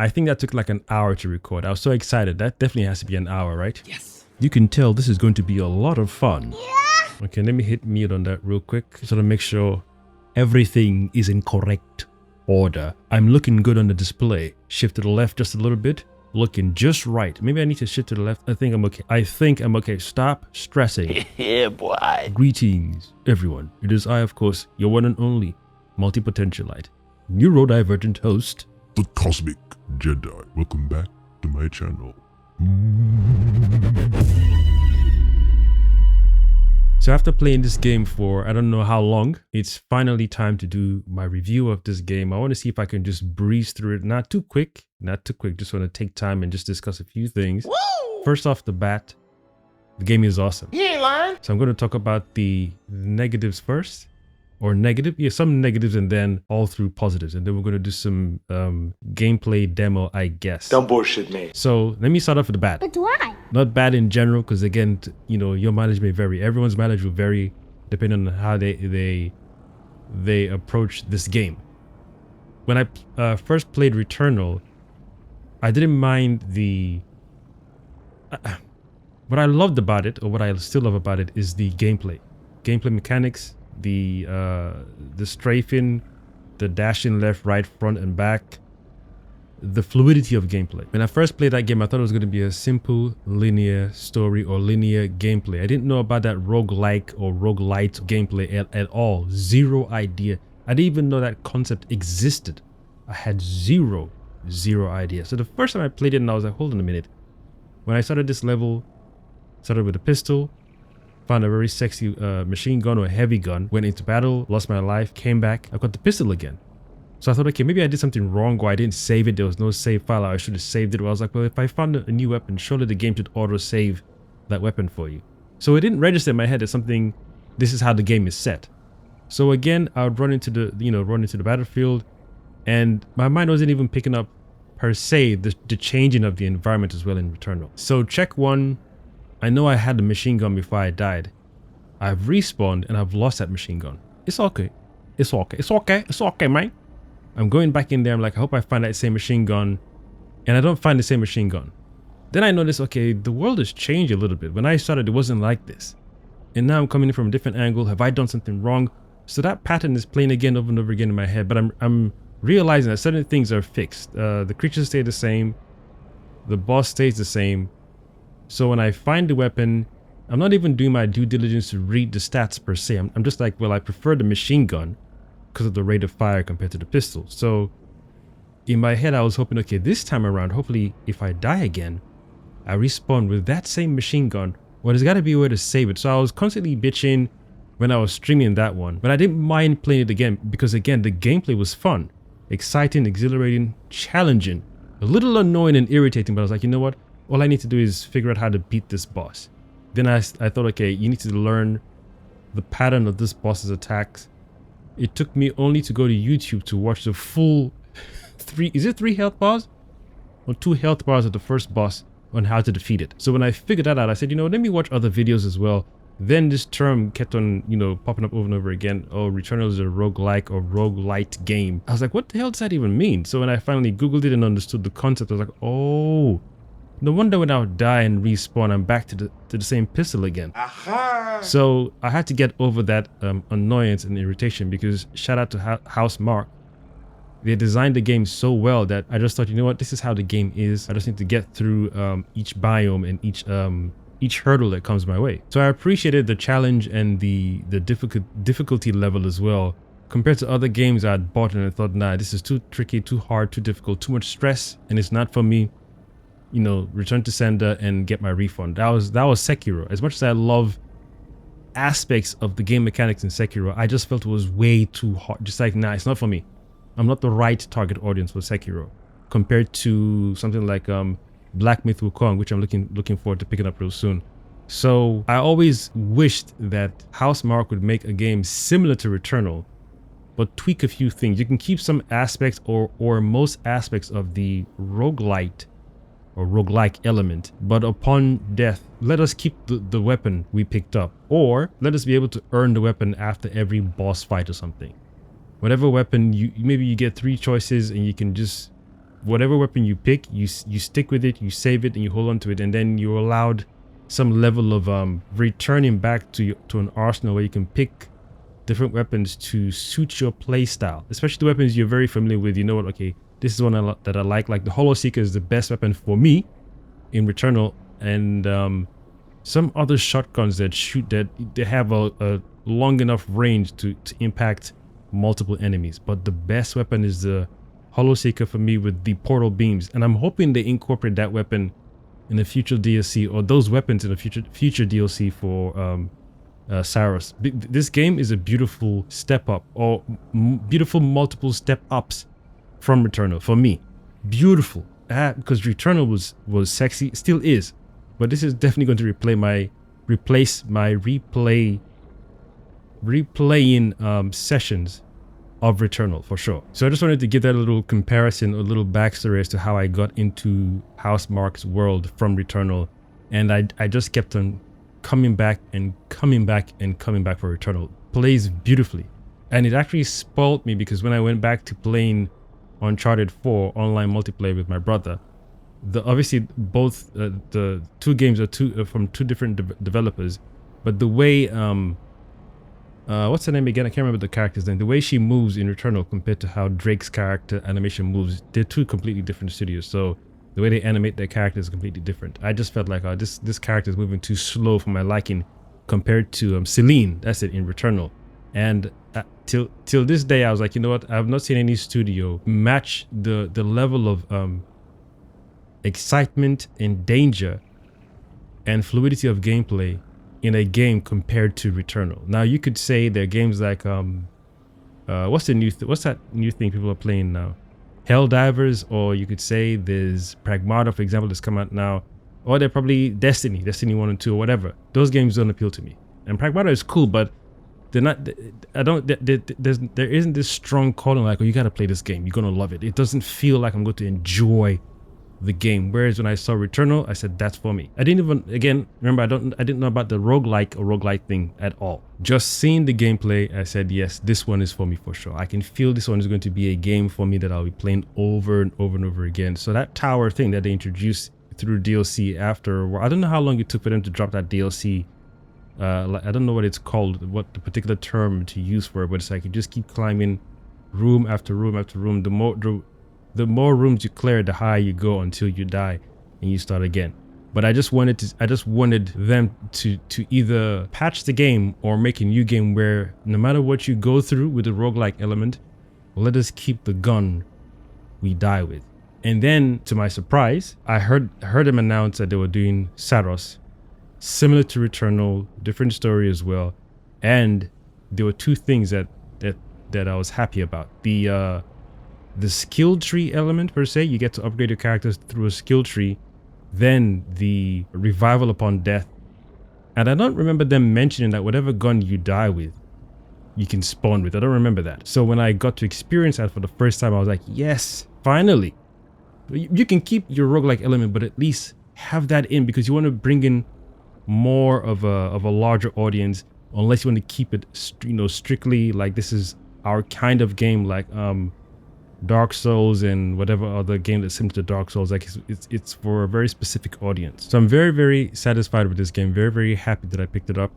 I think that took like an hour to record. I was so excited. That definitely has to be an hour, right? Yes. You can tell this is going to be a lot of fun. Yeah. Okay, let me hit mute on that real quick so to make sure everything is in correct order. I'm looking good on the display. Shift to the left just a little bit. Looking just right. Maybe I need to shift to the left. I think I'm okay. I think I'm okay. Stop stressing. Yeah, boy. Greetings, everyone. It is I, of course, your one and only Multipotentialite, Neurodivergent host, the Cosmic Jedi. Welcome back to my channel. So after playing this game for I don't know how long, it's finally time to do my review of this game. I want to see if I can just breeze through it. Not too quick. Just want to take time and just discuss a few things. Woo! First off the bat, the game is awesome. You ain't lying. So I'm going to talk about the negatives first. Or negative, yeah, some negatives and then all through positives. And then we're going to do some gameplay demo, I guess. Don't bullshit me. So let me start off with the bad. But why? Not bad in general, because again, you know, your mileage may vary. Everyone's mileage will vary depending on how they approach this game. When I first played Returnal, I didn't mind the... what I loved about it, or what I still love about it, is the gameplay. Gameplay mechanics, the strafing, the dashing left, right, front, and back, the fluidity of gameplay. When I first played that game, I thought it was going to be a simple linear story or linear gameplay. I didn't know about that roguelike or roguelite gameplay at all. Zero idea. I didn't even know that concept existed. I had zero idea. So the first time I played it, and I was like, hold on a minute. When I started this level, started with a pistol, found a very sexy machine gun or heavy gun, went into battle, lost my life, came back, I got the pistol again. So I thought, okay, maybe I did something wrong or I didn't save it. There was no save file. I should have saved it. Well, I was like, well, if I found a new weapon, surely the game should auto-save that weapon for you. So it didn't register in my head as something, this is how the game is set. So again, I would run into the battlefield, and my mind wasn't even picking up per se the changing of the environment as well in Returnal. So check one, I know I had the machine gun before I died. I've respawned and I've lost that machine gun. It's okay. It's okay. It's okay. It's okay, man. I'm going back in there. I'm like, I hope I find that same machine gun. And I don't find the same machine gun. Then I notice, okay, the world has changed a little bit. When I started, it wasn't like this. And now I'm coming in from a different angle. Have I done something wrong? So that pattern is playing again over and over again in my head. But I'm realizing that certain things are fixed. The creatures stay the same. The boss stays the same. So when I find the weapon, I'm not even doing my due diligence to read the stats per se. I'm just like, well, I prefer the machine gun because of the rate of fire compared to the pistol. So in my head, I was hoping, okay, this time around, hopefully if I die again, I respawn with that same machine gun. Well, there's got to be a way to save it. So I was constantly bitching when I was streaming that one. But I didn't mind playing it again because, again, the gameplay was fun, exciting, exhilarating, challenging, a little annoying and irritating. But I was like, you know what? All I need to do is figure out how to beat this boss. Then I thought, okay, you need to learn the pattern of this boss's attacks. It took me only to go to YouTube to watch the full three health bars? Or 2 health bars of the first boss on how to defeat it. So when I figured that out, I said, you know, let me watch other videos as well. Then this term kept on, you know, popping up over and over again. Oh, Returnal is a roguelike or roguelite game. I was like, what the hell does that even mean? So when I finally Googled it and understood the concept, I was like, oh, no wonder when I would die and respawn, I'm back to the same pistol again. Aha! So I had to get over that annoyance and irritation, because shout out to Housemarque. They designed the game so well that I just thought, you know what, this is how the game is. I just need to get through each biome and each hurdle that comes my way. So I appreciated the challenge and the difficulty level as well. Compared to other games I'd bought and I thought, nah, this is too tricky, too hard, too difficult, too much stress, and it's not for me. You know, return to sender and get my refund. That was Sekiro. As much as I love aspects of the game mechanics in Sekiro, I just felt it was way too hard. Just like, nah, it's not for me. I'm not the right target audience for Sekiro, compared to something like Black Myth Wukong, which I'm looking forward to picking up real soon. So I always wished that Housemarque would make a game similar to Returnal, but tweak a few things. You can keep some aspects or most aspects of the roguelite or roguelike element, but upon death, let us keep the weapon we picked up, or let us be able to earn the weapon after every boss fight or something. Whatever weapon maybe you get 3 choices and you can just whatever weapon you pick, you stick with it, you save it, and you hold on to it, and then you're allowed some level of returning back to an arsenal where you can pick different weapons to suit your play style, especially the weapons you're very familiar with. You know what? Okay, this is one that I like. Like the Holo Seeker is the best weapon for me in Returnal, and some other shotguns that shoot, that they have a long enough range to impact multiple enemies. But the best weapon is the Holo Seeker for me, with the portal beams, and I'm hoping they incorporate that weapon in a future DLC, or those weapons in a future DLC for Saros. This game is a beautiful step up, or beautiful multiple step ups from Returnal for me. Beautiful, because Returnal was sexy, still is, but this is definitely going to replace my replaying sessions of Returnal for sure. So I just wanted to give that a little comparison, a little backstory as to how I got into Housemarque's world from Returnal, and I just kept on coming back and coming back and coming back for Returnal. Plays beautifully, and it actually spoiled me, because when I went back to playing Uncharted 4 online multiplayer with my brother, obviously both the two games are from two different developers, but the way what's her name again? I can't remember the character's name. The way she moves in Returnal compared to how Drake's character animation moves, they're two completely different studios. So the way they animate their characters is completely different. I just felt like, oh, this character is moving too slow for my liking compared to Celine. That's it, in Returnal. And till this day, I was like, you know what? I've not seen any studio match the level of excitement and danger and fluidity of gameplay in a game compared to Returnal. Now you could say there are games like what's that new thing people are playing now, Helldivers, or you could say there's Pragmata, for example, that's come out now, or they're probably Destiny 1 and 2 or whatever. Those games don't appeal to me, and Pragmata is cool, but they're not, there isn't this strong calling like, oh, you got to play this game, you're gonna love it. It doesn't feel like I'm going to enjoy the game. Whereas when I saw Returnal, I said, that's for me. I didn't even, again, remember, I didn't know about the roguelike thing at all. Just seeing the gameplay, I said, yes, this one is for me for sure. I can feel this one is going to be a game for me that I'll be playing over and over and over again. So that tower thing that they introduced through DLC after, I don't know how long it took for them to drop that DLC. I don't know what it's called, what the particular term to use for it, but it's like you just keep climbing room after room after room. The more rooms you clear, the higher you go until you die and you start again. But I just wanted them to either patch the game or make a new game where no matter what you go through with the roguelike element, let us keep the gun we die with. And then, to my surprise, I heard them announce that they were doing Saros, similar to Returnal, different story as well. And there were two things that I was happy about. The skill tree element per se, you get to upgrade your characters through a skill tree, then the revival upon death. And I don't remember them mentioning that whatever gun you die with, you can spawn with. I don't remember that. So when I got to experience that for the first time, I was like, yes, finally. You can keep your roguelike element, but at least have that in, because you want to bring in more of a larger audience, unless you want to keep it, strictly like this is our kind of game, like Dark Souls and whatever other game that's similar to Dark Souls. Like it's for a very specific audience. So I'm very, very satisfied with this game. Very, very happy that I picked it up.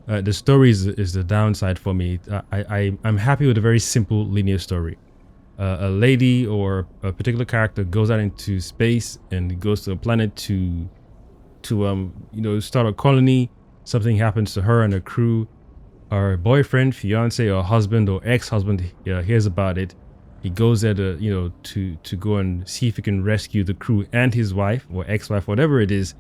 The story is the downside for me. I'm happy with a very simple linear story. A lady or a particular character goes out into space and goes to a planet to start a colony. Something happens to her and her crew. Her boyfriend, fiance, or husband or ex-husband hears about it. He goes there to go and see if he can rescue the crew and his wife or ex-wife, whatever it is,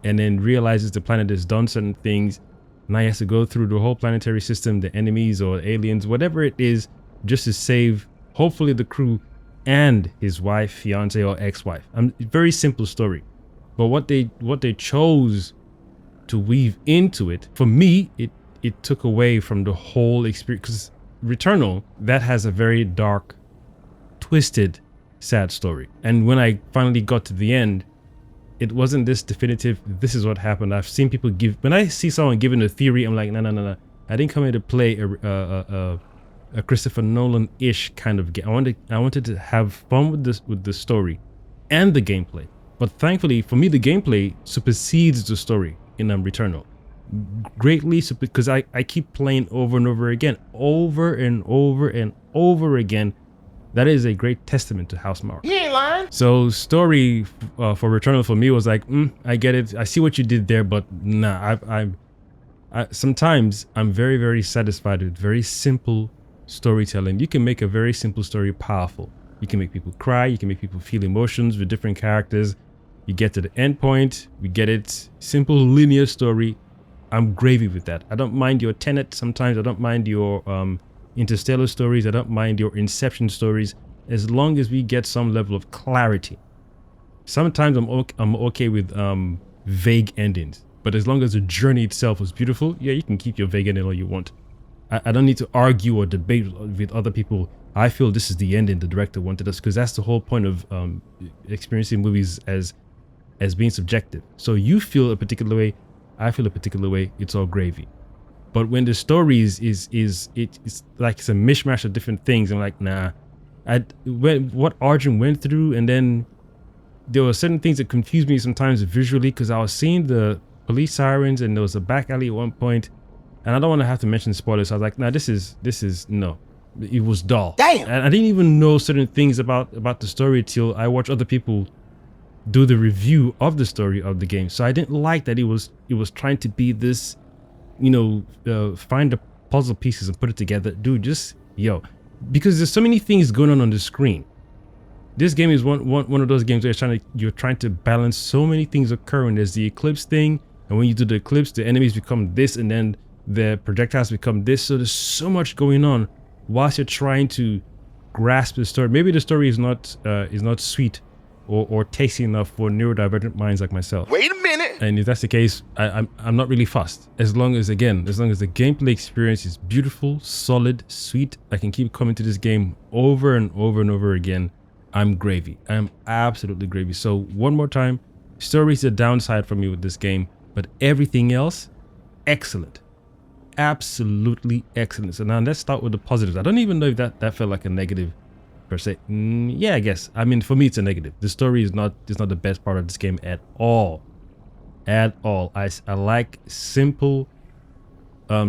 and then realizes the planet has done certain things. Now he has to go through the whole planetary system, the enemies or aliens, whatever it is, just to save hopefully the crew and his wife, fiance, or ex-wife. Very simple story, but what they chose to weave into it, for me, it took away from the whole experience. Because Returnal, that has a very dark, twisted, sad story. And when I finally got to the end, it wasn't this definitive, this is what happened. I've seen people when I see someone giving a theory, I'm like, no. I didn't come here to play a a Christopher Nolan-ish kind of game. I wanted to have fun with the story and the gameplay. But thankfully for me, the gameplay supersedes the story in Returnal greatly, because I keep playing over and over again, over and over and over again. That is a great testament to Housemarque. You ain't lying. So story for Returnal for me was like, I get it. I see what you did there, but nah, sometimes I'm very, very satisfied with very simple storytelling. You can make a very simple story powerful. You can make people cry. You can make people feel emotions with different characters. You get to the end point. We get it. Simple linear story. I'm gravy with that. I don't mind your Tenet sometimes. I don't mind your Interstellar stories. I don't mind your Inception stories, as long as we get some level of clarity. Sometimes I'm okay with vague endings, but as long as the journey itself was beautiful, yeah, you can keep your vague ending all you want. I don't need to argue or debate with other people. I feel this is the ending the director wanted us, because that's the whole point of experiencing movies as being subjective. So you feel a particular way, I feel a particular way. It's all gravy. But when the story is like it's a mishmash of different things, I'm like, nah. What Arjun went through, and then there were certain things that confused me sometimes visually, because I was seeing the police sirens and there was a back alley at one point, and I don't want to have to mention spoilers. So I was like, nah, this is no. It was dull. Damn. And I didn't even know certain things about the story till I watched other people do the review of the story of the game. So I didn't like that it was trying to be this, find the puzzle pieces and put it together. Dude, just because there's so many things going on the screen. This game is one of those games where you're trying to balance so many things occurring. There's the eclipse thing, and when you do the eclipse, the enemies become this, and then the projectiles become this. So there's so much going on whilst you're trying to grasp the story. Maybe the story is not sweet or tasty enough for neurodivergent minds like myself. Wait a minute. And if that's the case, I'm not really fussed. As long as the gameplay experience is beautiful, solid, sweet, I can keep coming to this game over and over and over again. I'm gravy. I'm absolutely gravy. So one more time, story is a downside for me with this game, but everything else, excellent. Absolutely excellent. So now let's start with the positives. I don't even know if that felt like a negative per se. Yeah, I guess. I mean, for me, it's a negative. The story is not the best part of this game at all. At all. I like simple,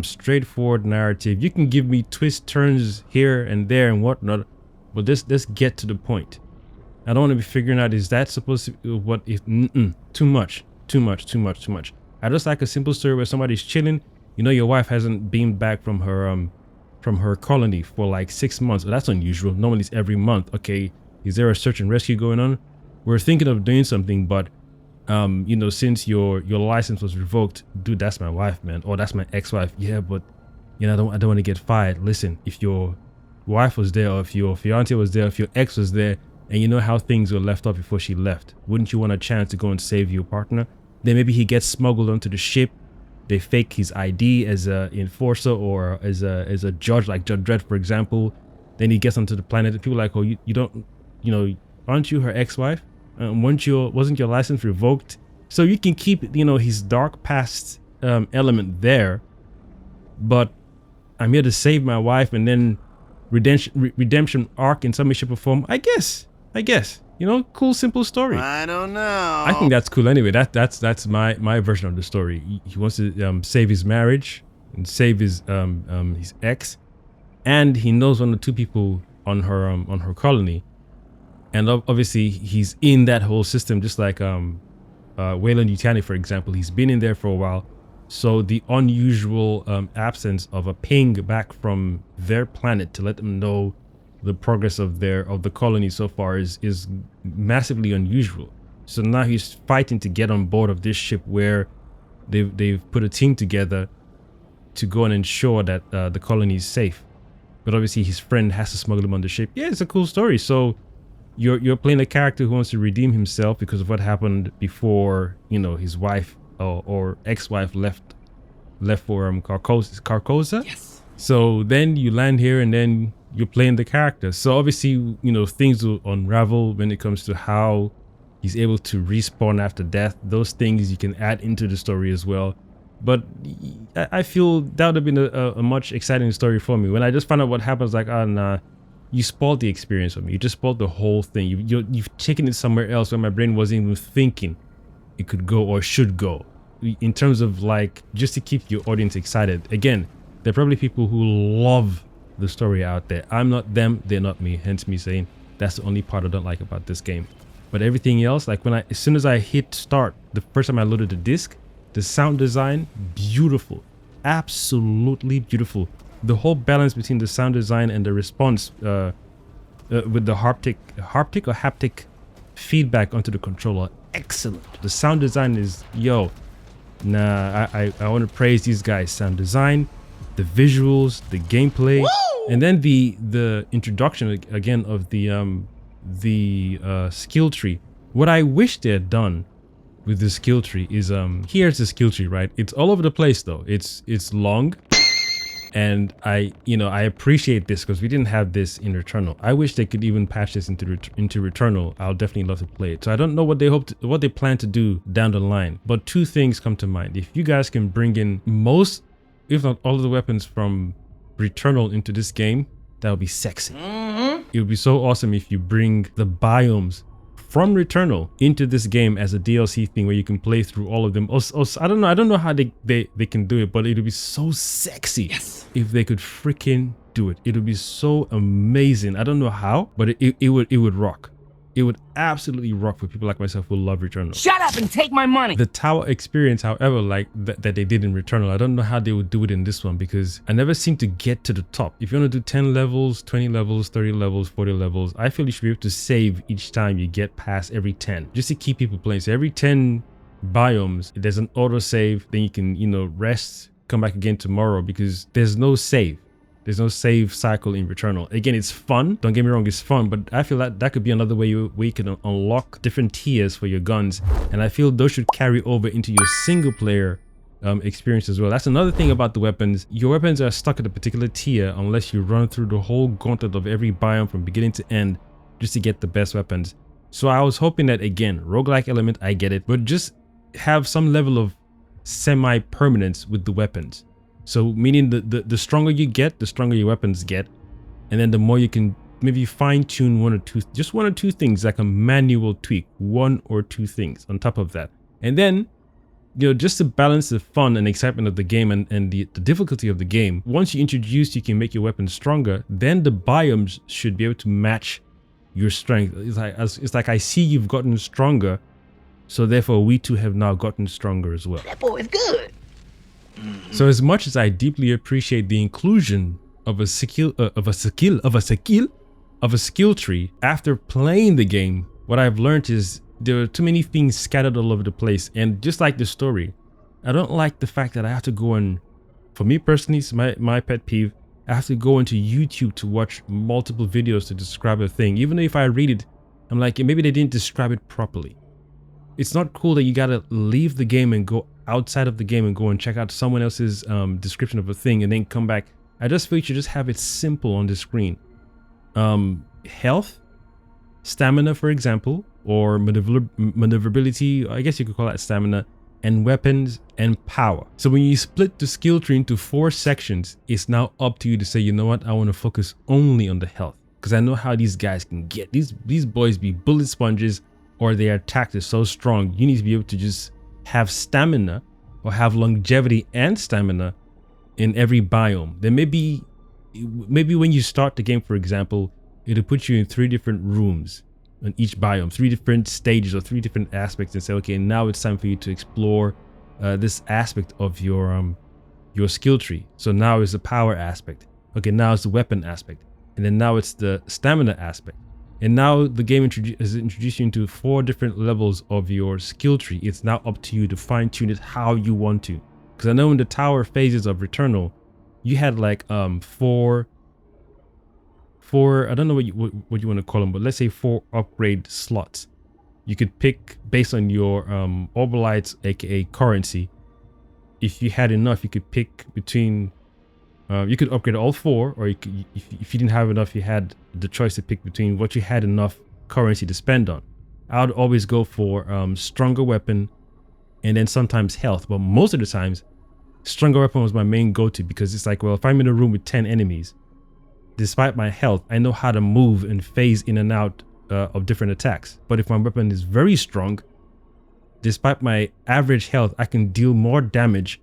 straightforward narrative. You can give me twists, turns here and there and whatnot, but let's get to the point. I don't want to be figuring out, is that supposed to be what if? Too much. I just like a simple story where somebody's chilling. Your wife hasn't beamed back from her colony for like 6 months. Well, that's unusual. Normally it's every month. Okay, is there a search and rescue going on? We're thinking of doing something, but since your license was revoked, dude, that's my wife, man. Oh, that's my ex-wife. Yeah, but I don't want to get fired. Listen, if your wife was there, or if your fiance was there, if your ex was there, and you know how things were left off before she left, wouldn't you want a chance to go and save your partner? Then maybe he gets smuggled onto the ship. They fake his ID as a enforcer or as a judge, like Judge Dredd, for example. Then he gets onto the planet, and people are like, oh, you don't, aren't you her ex-wife? Wasn't your license revoked? So you can keep, his dark past element there, but I'm here to save my wife, and then redemption arc in some way, shape, or form. I guess. Cool, simple story. I don't know. I think that's cool anyway. That's my version of the story. He wants to save his marriage and save his ex, and he knows one or two people on her colony, and obviously he's in that whole system, just like Wayland Yutani, for example. He's been in there for a while, so the unusual absence of a ping back from their planet to let them know the progress of the colony so far is massively unusual. So now he's fighting to get on board of this ship where they've put a team together to go and ensure that the colony is safe. But obviously his friend has to smuggle him on the ship. Yeah, it's a cool story. So you're playing a character who wants to redeem himself because of what happened before, his wife or ex-wife left for Carcosa. Yes. So then you land here, and then you're playing the character. So obviously, things will unravel when it comes to how he's able to respawn after death. Those things you can add into the story as well. But I feel that would have been a much exciting story for me. When I just found out what happens, like, oh nah, you spoiled the experience for me. You just spoiled the whole thing. You've taken it somewhere else where my brain wasn't even thinking it could go or should go. In terms of like, just to keep your audience excited. Again, there are probably people who love the story out there. I'm not them, they're not me. Hence me saying that's the only part I don't like about this game. But everything else, like as soon as I hit start, the first time I loaded the disc, the sound design, beautiful, absolutely beautiful. The whole balance between the sound design and the response with the haptic feedback onto the controller, excellent. The sound design is, yo, nah, I want to praise these guys. Sound design, the visuals, the gameplay, woo! And then the introduction again of the skill tree. What I wish they had done with the skill tree is here's the skill tree, right? It's all over the place though. It's long, and I appreciate this because we didn't have this in Returnal. I wish they could even patch this into Returnal. I'll definitely love to play it. So I don't know what they plan to do down the line, but two things come to mind. If you guys can bring in most, if not all, of the weapons from Returnal into this game, that would be sexy. It would be so awesome if you bring the biomes from Returnal into this game as a DLC thing where you can play through all of them. I don't know how they can do it, but it would be so sexy if they could freaking do it. It would be so amazing. I don't know how, but it would rock. It would absolutely rock for people like myself who love Returnal. Shut up and take my money! The tower experience, however, like that they did in Returnal, I don't know how they would do it in this one because I never seem to get to the top. If you want to do 10 levels, 20 levels, 30 levels, 40 levels, I feel you should be able to save each time you get past every 10, just to keep people playing. So every 10 biomes, there's an auto save, then you can, rest, come back again tomorrow because there's no save. There's no save cycle in Returnal. Again, it's fun. Don't get me wrong, it's fun, but I feel that could be another way you can unlock different tiers for your guns. And I feel those should carry over into your single player experience as well. That's another thing about the weapons. Your weapons are stuck at a particular tier unless you run through the whole gauntlet of every biome from beginning to end just to get the best weapons. So I was hoping that, again, roguelike element, I get it, but just have some level of semi-permanence with the weapons. So meaning the stronger you get, the stronger your weapons get. And then the more you can maybe fine tune one or two things, like a manual tweak, one or two things on top of that. And then, just to balance the fun and excitement of the game and the difficulty of the game, once you introduce, you can make your weapons stronger, then the biomes should be able to match your strength. It's like I see you've gotten stronger, so therefore we too have now gotten stronger as well. That boy is good. So as much as I deeply appreciate the inclusion of a skill tree, after playing the game, what I've learned is there are too many things scattered all over the place. And just like the story, I don't like the fact that I have to go and, for me personally, it's my pet peeve, I have to go into YouTube to watch multiple videos to describe a thing. Even if I read it, I'm like, maybe they didn't describe it properly. It's not cool that you gotta leave the game and go outside of the game and go and check out someone else's description of a thing and then come back. I just feel you should just have it simple on the screen. Health, stamina, for example, or maneuverability, I guess you could call that stamina, and weapons and power. So when you split the skill tree into 4 sections, it's now up to you to say, you know what, I want to focus only on the health, because I know how these guys can get. These boys be bullet sponges, or their attack is so strong. You need to be able to just have stamina or have longevity and stamina in every biome. Then maybe when you start the game, for example, it'll put you in 3 different rooms in each biome, 3 different stages or 3 different aspects, and say, okay, now it's time for you to explore this aspect of your skill tree. So now it's the power aspect. Okay, now it's the weapon aspect, and then now it's the stamina aspect. And now the game has introduced you into 4 different levels of your skill tree. It's now up to you to fine tune it how you want to. Because I know in the tower phases of Returnal, you had like 4, I don't know what you want to call them, but let's say 4 upgrade slots. You could pick based on your Orbalites, aka currency. If you had enough, you could pick between. You could upgrade all 4, or you could, if you didn't have enough, you had the choice to pick between what you had enough currency to spend on. I would always go for stronger weapon, and then sometimes health. But most of the times, stronger weapon was my main go-to, because it's like, well, if I'm in a room with 10 enemies, despite my health, I know how to move and phase in and out of different attacks. But if my weapon is very strong, despite my average health, I can deal more damage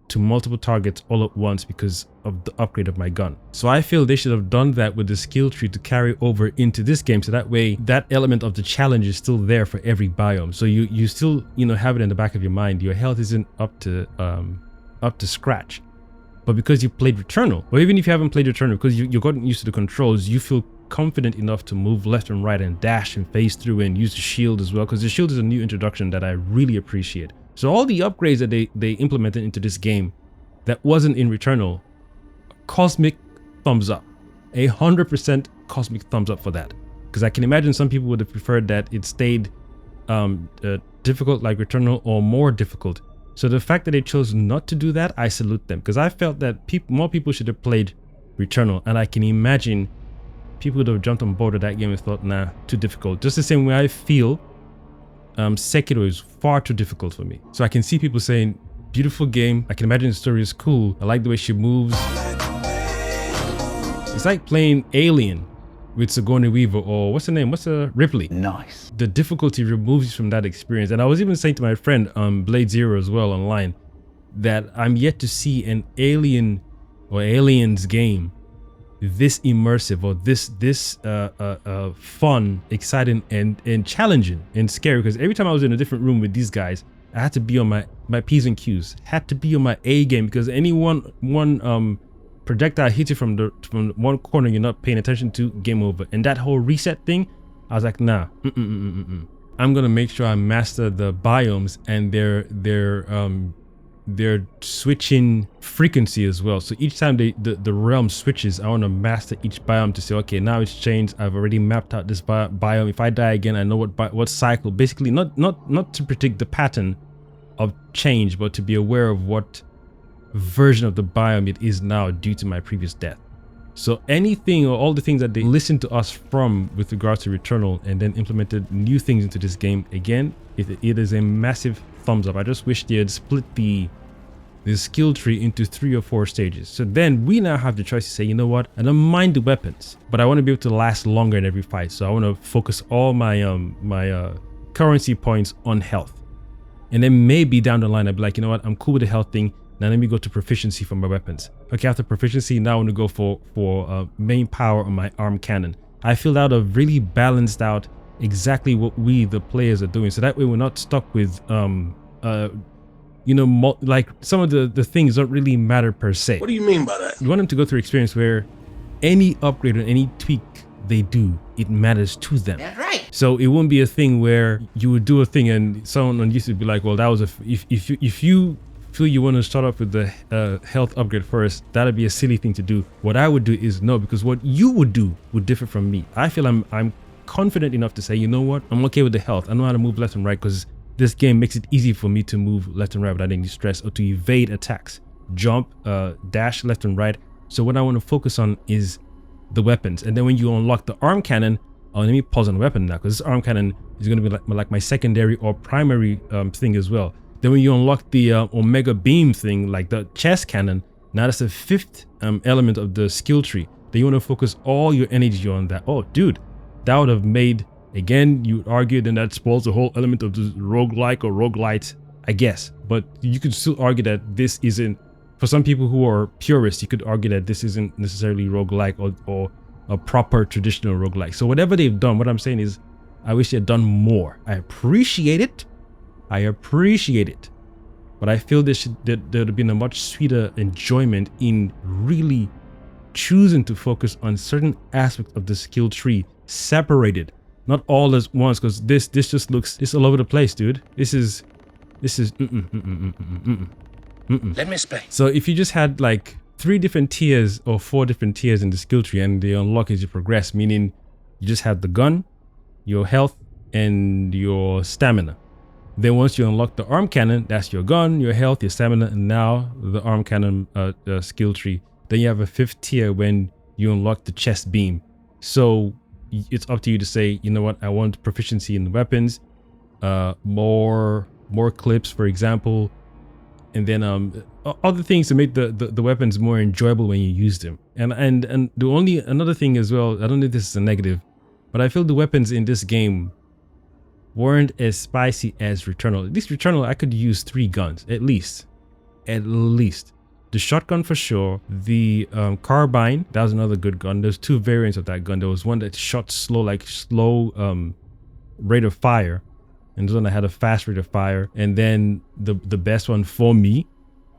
to multiple targets all at once because of the upgrade of my gun. So I feel they should have done that with the skill tree to carry over into this game, so that way that element of the challenge is still there for every biome. So you still, you know, have it in the back of your mind. Your health isn't up to scratch. But because you played Returnal, or even if you haven't played Returnal, because you've gotten used to the controls, you feel confident enough to move left and right and dash and phase through and use the shield as well, because the shield is a new introduction that I really appreciate. So all the upgrades that they implemented into this game that wasn't in Returnal, cosmic thumbs up. 100% cosmic thumbs up for that. Because I can imagine some people would have preferred that it stayed difficult like Returnal, or more difficult. So the fact that they chose not to do that, I salute them, because I felt that more people should have played Returnal, and I can imagine people would have jumped on board with that game and thought, nah, too difficult. Just the same way I feel Sekiro is far too difficult for me. So I can see people saying, beautiful game, I can imagine the story is cool, I like the way she moves. It's like playing Alien with Sigourney Weaver, or what's her name? Ripley. Nice. The difficulty removes you from that experience. And I was even saying to my friend, Blade Zero as well online, that I'm yet to see an Alien or Aliens game this immersive, or this fun, exciting, and challenging and scary. Because every time I was in a different room with these guys, I had to be on my P's and Q's, had to be on my A game, because any one projectile hits you from one corner you're not paying attention to, game over. And that whole reset thing, I was like, nah, I'm gonna make sure I master the biomes and their switching frequency as well. So each time the realm switches, I want to master each biome to say, okay, now it's changed, I've already mapped out this biome. If I die again, I know what cycle. Basically not to predict the pattern of change, but to be aware of what version of the biome it is now due to my previous death. So anything, or all the things that they listened to us from with regards to Returnal and then implemented new things into this game, again, it is a massive thumbs up. I just wish they had split the skill tree into 3 or 4 stages. So then we now have the choice to say, you know what, I don't mind the weapons, but I want to be able to last longer in every fight. So I want to focus all my currency points on health. And then maybe down the line, I'd be like, you know what, I'm cool with the health thing. Now let me go to proficiency for my weapons. Okay, after proficiency, now I want to go for main power on my arm cannon. I feel that have really balanced out exactly what we, the players, are doing. So that way we're not stuck with, you know, like some of the things don't really matter per se. What do you mean by that? You want them to go through experience where any upgrade or any tweak they do, it matters to them. That's right. So it won't be a thing where you would do a thing and someone on YouTube would be like, well, that was if you feel you want to start off with the health upgrade first, that'd be a silly thing to do. What I would do is no, because what you would do would differ from me. I feel I'm confident enough to say, you know what, I'm okay with the health. I know how to move left and right, because this game makes it easy for me to move left and right without any stress, or to evade attacks, jump, dash left and right. So what I want to focus on is the weapons. And then when you unlock the arm cannon, let me pause on weapon now, because this arm cannon is going to be like my secondary or primary thing as well. Then when you unlock the Omega Beam thing, like the chest cannon, now that's the 5th element of the skill tree. Then you want to focus all your energy on that. Oh, dude, that would have made, again, you would argue, then that spoils the whole element of the roguelike or roguelite, I guess. But you could still argue that this isn't, for some people who are purists, you could argue that this isn't necessarily roguelike or a proper traditional roguelike. So whatever they've done, what I'm saying is, I wish they had done more. I appreciate it. But I feel there would have been a much sweeter enjoyment in really choosing to focus on certain aspects of the skill tree, separated, not all at once, because this just looks, it's all over the place, dude. This is Let me explain. So if you just had like 3 different tiers or 4 different tiers in the skill tree, and they unlock as you progress, meaning you just have the gun, your health, and your stamina. Then once you unlock the arm cannon, that's your gun, your health, your stamina, and now the arm cannon skill tree. Then you have a 5th tier when you unlock the chest beam. So it's up to you to say, you know what, I want proficiency in the weapons, more clips, for example, and then other things to make the weapons more enjoyable when you use them. And the only another thing as well, I don't know if this is a negative, but I feel the weapons in this game weren't as spicy as Returnal. At least Returnal, I could use 3 guns at least. The shotgun for sure. The carbine, that was another good gun. There's 2 variants of that gun. There was one that shot slow rate of fire, and there's one that had a fast rate of fire. And then the best one for me,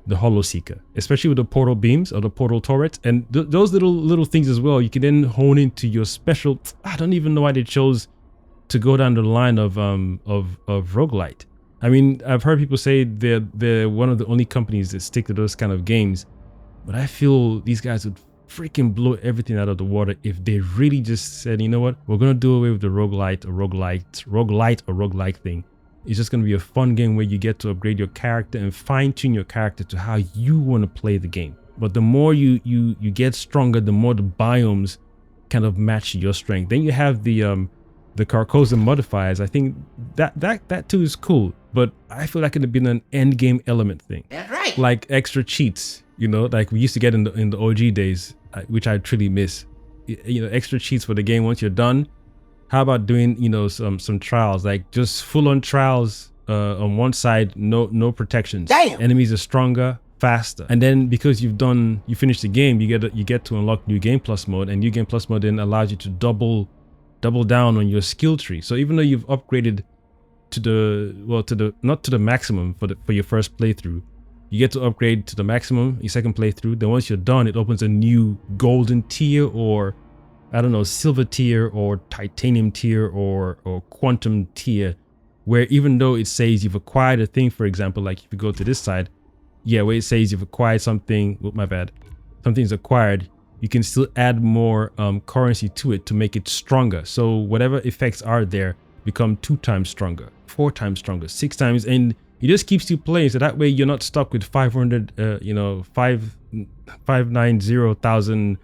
the Hollow Seeker, especially with the portal beams or the portal turrets, and those little things as well. You can then hone into your special. I don't even know why they chose to go down the line of roguelite. I mean, I've heard people say they're one of the only companies that stick to those kind of games, but I feel these guys would freaking blow everything out of the water if they really just said, you know what, we're gonna do away with the roguelite or roguelike thing. It's just gonna be a fun game where you get to upgrade your character and fine-tune your character to how you want to play the game. But the more you get stronger, the more the biomes kind of match your strength. Then you have the Carcosa modifiers. I think that too is cool, but I feel like it could have been an end game element thing. That's right. Like extra cheats, you know, like we used to get in the OG days, which I truly miss. You know, extra cheats for the game once you're done. How about doing, you know, some trials, like just full on trials on one side, no protections. Damn. Enemies are stronger, faster, and then because you finished the game, you get to unlock New Game Plus mode, and New Game Plus mode then allows you to double down on your skill tree. So even though you've upgraded not to the maximum for your first playthrough, you get to upgrade to the maximum your second playthrough. Then once you're done, it opens a new golden tier, or I don't know, silver tier, or titanium tier, or quantum tier, where even though it says you've acquired a thing, for example, like if you go to this side, yeah, where it says you've acquired something, something's acquired, you can still add more currency to it to make it stronger. So whatever effects are there become 2 times stronger, 4 times stronger, 6 times, and it just keeps you playing. So that way you're not stuck with 590,000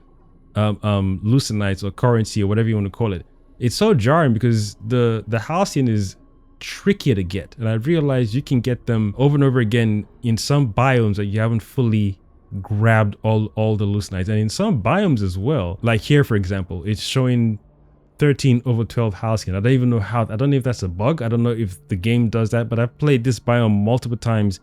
lucinites or currency or whatever you want to call it. It's so jarring because the Halcyon is trickier to get, and I realized you can get them over and over again in some biomes that you haven't fully grabbed all the lucinites, and in some biomes as well. Like here, for example, it's showing 13/12 Halcyon. I don't even know how. I don't know if that's a bug. I don't know if the game does that, but I've played this biome multiple times.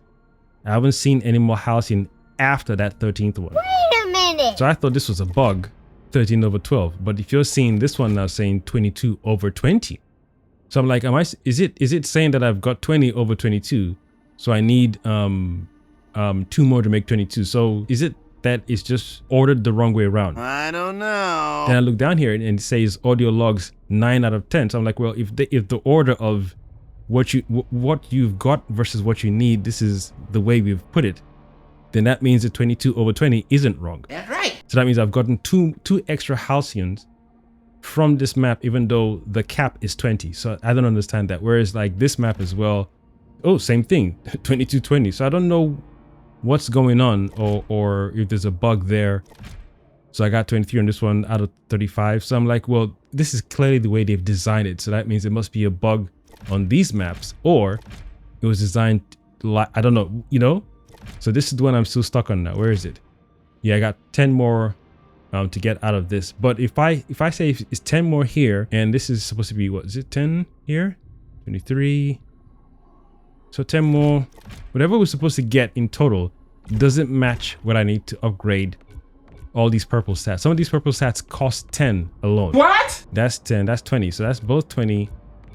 I haven't seen any more Halcyon after that 13th one. Wait a minute. So I thought this was a bug, 13/12. But if you're seeing this one now saying 22/20, so I'm like, is it saying that I've got 20/22? So I need 2 more to make 22. So is it that it's just ordered the wrong way around? I don't know. Then I look down here and it says audio logs 9 out of 10. So I'm like, well, if the order of what you've got versus what you need, this is the way we've put it, then that means that 22/20 isn't wrong. That's right. So that means I've gotten two extra Halcyons from this map, even though the cap is 20. So I don't understand that. Whereas like this map as well, oh, same thing, 22/20. So I don't know what's going on, or if there's a bug there. So I got 23 on this one out of 35. So I'm like, well, this is clearly the way they've designed it. So that means it must be a bug on these maps, or it was designed like, I don't know, you know? So this is the one I'm still stuck on now. Where is it? Yeah, I got 10 more to get out of this. But if I say it's 10 more here, and this is supposed to be, what is it, 10 here? 23. So 10 more, whatever we're supposed to get in total doesn't match what I need to upgrade all these purple stats. Some of these purple stats cost 10 alone. What? That's 10, that's 20. So that's both 20.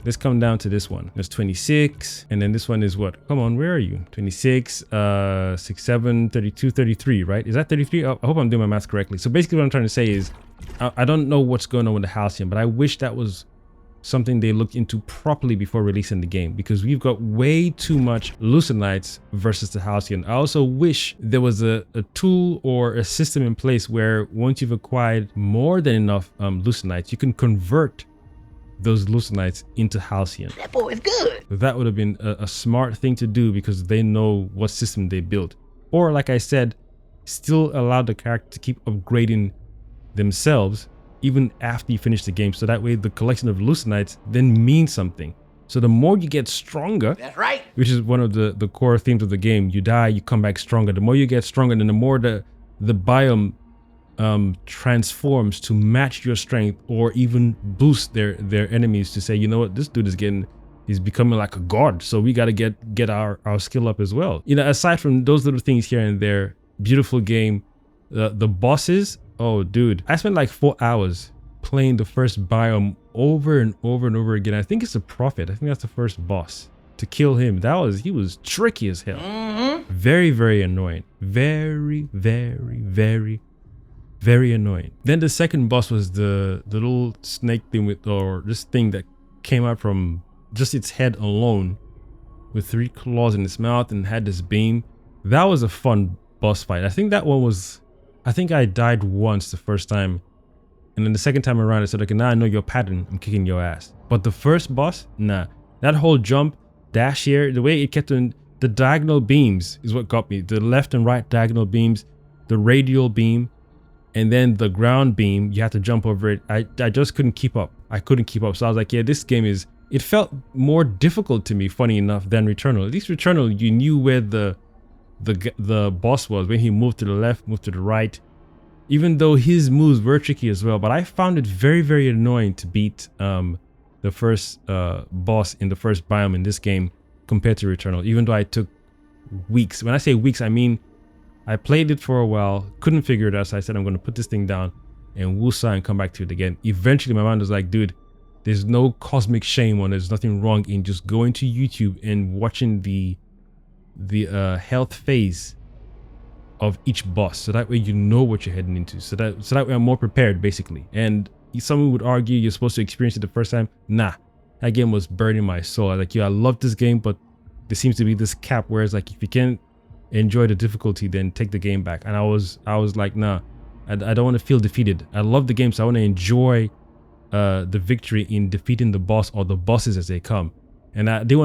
Let's come down to this one. There's 26. And then this one is what? Come on, where are you? 26, 6, 7, 32, 33, right? Is that 33? I hope I'm doing my math correctly. So basically what I'm trying to say is, I don't know what's going on with the Halcyon, but I wish that was something they looked into properly before releasing the game, because we've got way too much lucinites versus the Halcyon. I also wish there was a tool or a system in place where once you've acquired more than enough lucinites, you can convert those lucinites into Halcyon. That boy is good. That would have been a smart thing to do, because they know what system they built. Or like I said, still allow the character to keep upgrading themselves even after you finish the game, so that way the collection of lucinites then means something. So the more you get stronger, That's right. which is one of the core themes of the game, you die, you come back stronger. The more you get stronger, then the more the biome transforms to match your strength, or even boost their enemies to say, you know what, this dude he's becoming like a god, so we got to get our skill up as well. You know, aside from those little things here and there, beautiful game. The bosses, oh dude, I spent like 4 hours playing the first biome over and over and over again. I think it's a prophet. I think that's the first boss. To kill him, he was tricky as hell. Very, very annoying. Very, very, very, very annoying. Then the second boss was the little snake thing or this thing that came out from just its head alone, with 3 claws in its mouth and had this beam. That was a fun boss fight. I think that one was, I think I died once the first time, and then the second time around I said, okay, now I know your pattern, I'm kicking your ass. But the first boss, nah. That whole jump, dash here, the way it kept on, the diagonal beams is what got me. The left and right diagonal beams, the radial beam, and then the ground beam, you have to jump over it. I just couldn't keep up. I couldn't keep up. So I was like, yeah, this game is, it felt more difficult to me, funny enough, than Returnal. At least Returnal, you knew where the boss was, when he moved to the left, moved to the right, even though his moves were tricky as well. But I found it very, very annoying to beat the first boss in the first biome in this game compared to Returnal, even though I took weeks. When I say weeks, I mean I played it for a while, couldn't figure it out, so I said I'm going to put this thing down and woosah and come back to it again. Eventually my mind was like, dude, there's no cosmic shame on it. There's nothing wrong in just going to YouTube and watching the health phase of each boss, so that way you know what you're heading into, so that way I'm more prepared, basically. And someone would argue you're supposed to experience it the first time. Nah, that game was burning my soul. I was like, yeah, I love this game, but there seems to be this cap where it's like, if you can't enjoy the difficulty, then take the game back. And I was like, nah, I don't want to feel defeated. I love the game, so I want to enjoy the victory in defeating the boss, or the bosses as they come. And I didn't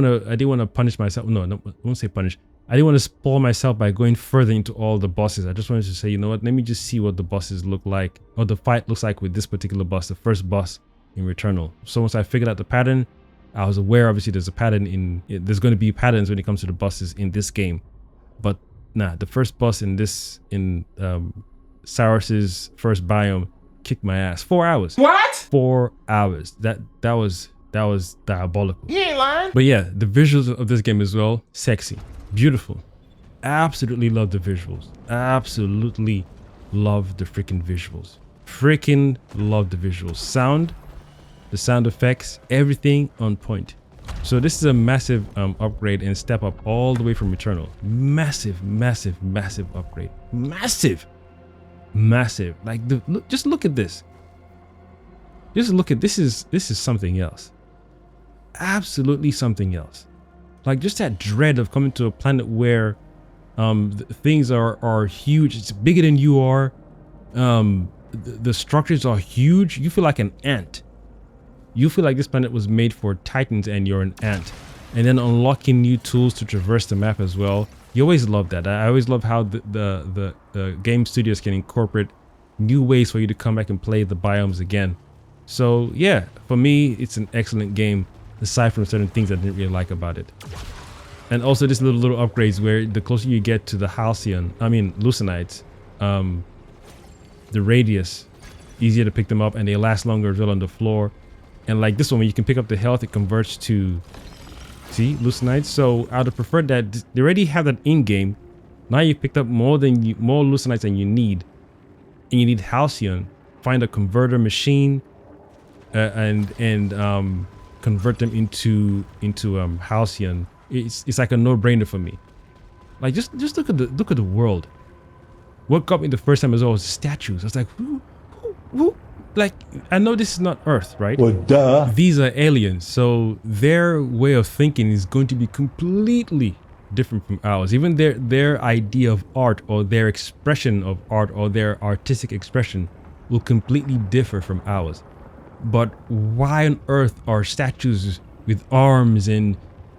want to punish myself. No, I won't say punish. I didn't want to spoil myself by going further into all the bosses. I just wanted to say, you know what, let me just see what the bosses look like, or the fight looks like with this particular boss, the first boss in Returnal. So once I figured out the pattern, I was aware, obviously, there's a pattern there's going to be patterns when it comes to the bosses in this game. But nah, the first boss in Saros's first biome kicked my ass. 4 hours. What? 4 hours. That was diabolical. You ain't lying. But yeah, the visuals of this game as well, sexy, beautiful. Absolutely love the visuals. Absolutely love the freaking visuals. Freaking love the visuals. Sound, the sound effects, everything on point. So this is a massive upgrade and step up all the way from Returnal. Massive, massive, massive upgrade. Massive, massive. Like just look at this. Just look at this. Is something else. Absolutely something else. Like just that dread of coming to a planet where things are huge. It's bigger than you are. The structures are huge. You feel like an ant. You feel like this planet was made for titans and you're an ant. And then unlocking new tools to traverse the map as well. You always love that. I always love how the game studios can incorporate new ways for you to come back and play the biomes again. So yeah, for me, it's an excellent game, aside from certain things I didn't really like about it. And also this little upgrades where the closer you get to the Lucinites, the radius, easier to pick them up, and they last longer as well on the floor. And like this one, when you can pick up the health, it converts to, see, Lucinites. So I would have preferred that. They already have that in-game. Now you picked up more Lucinites than you need, and you need Halcyon. Find a converter machine, and convert them into Halcyon. It's like a no-brainer for me. Like just look at the world. What got me the first time as well was the statues. I was like, who? Like, I know this is not Earth, right? Well, duh. These are aliens, so their way of thinking is going to be completely different from ours. Even their idea of art, or their expression of art, or their artistic expression will completely differ from ours. But why on earth are statues with arms and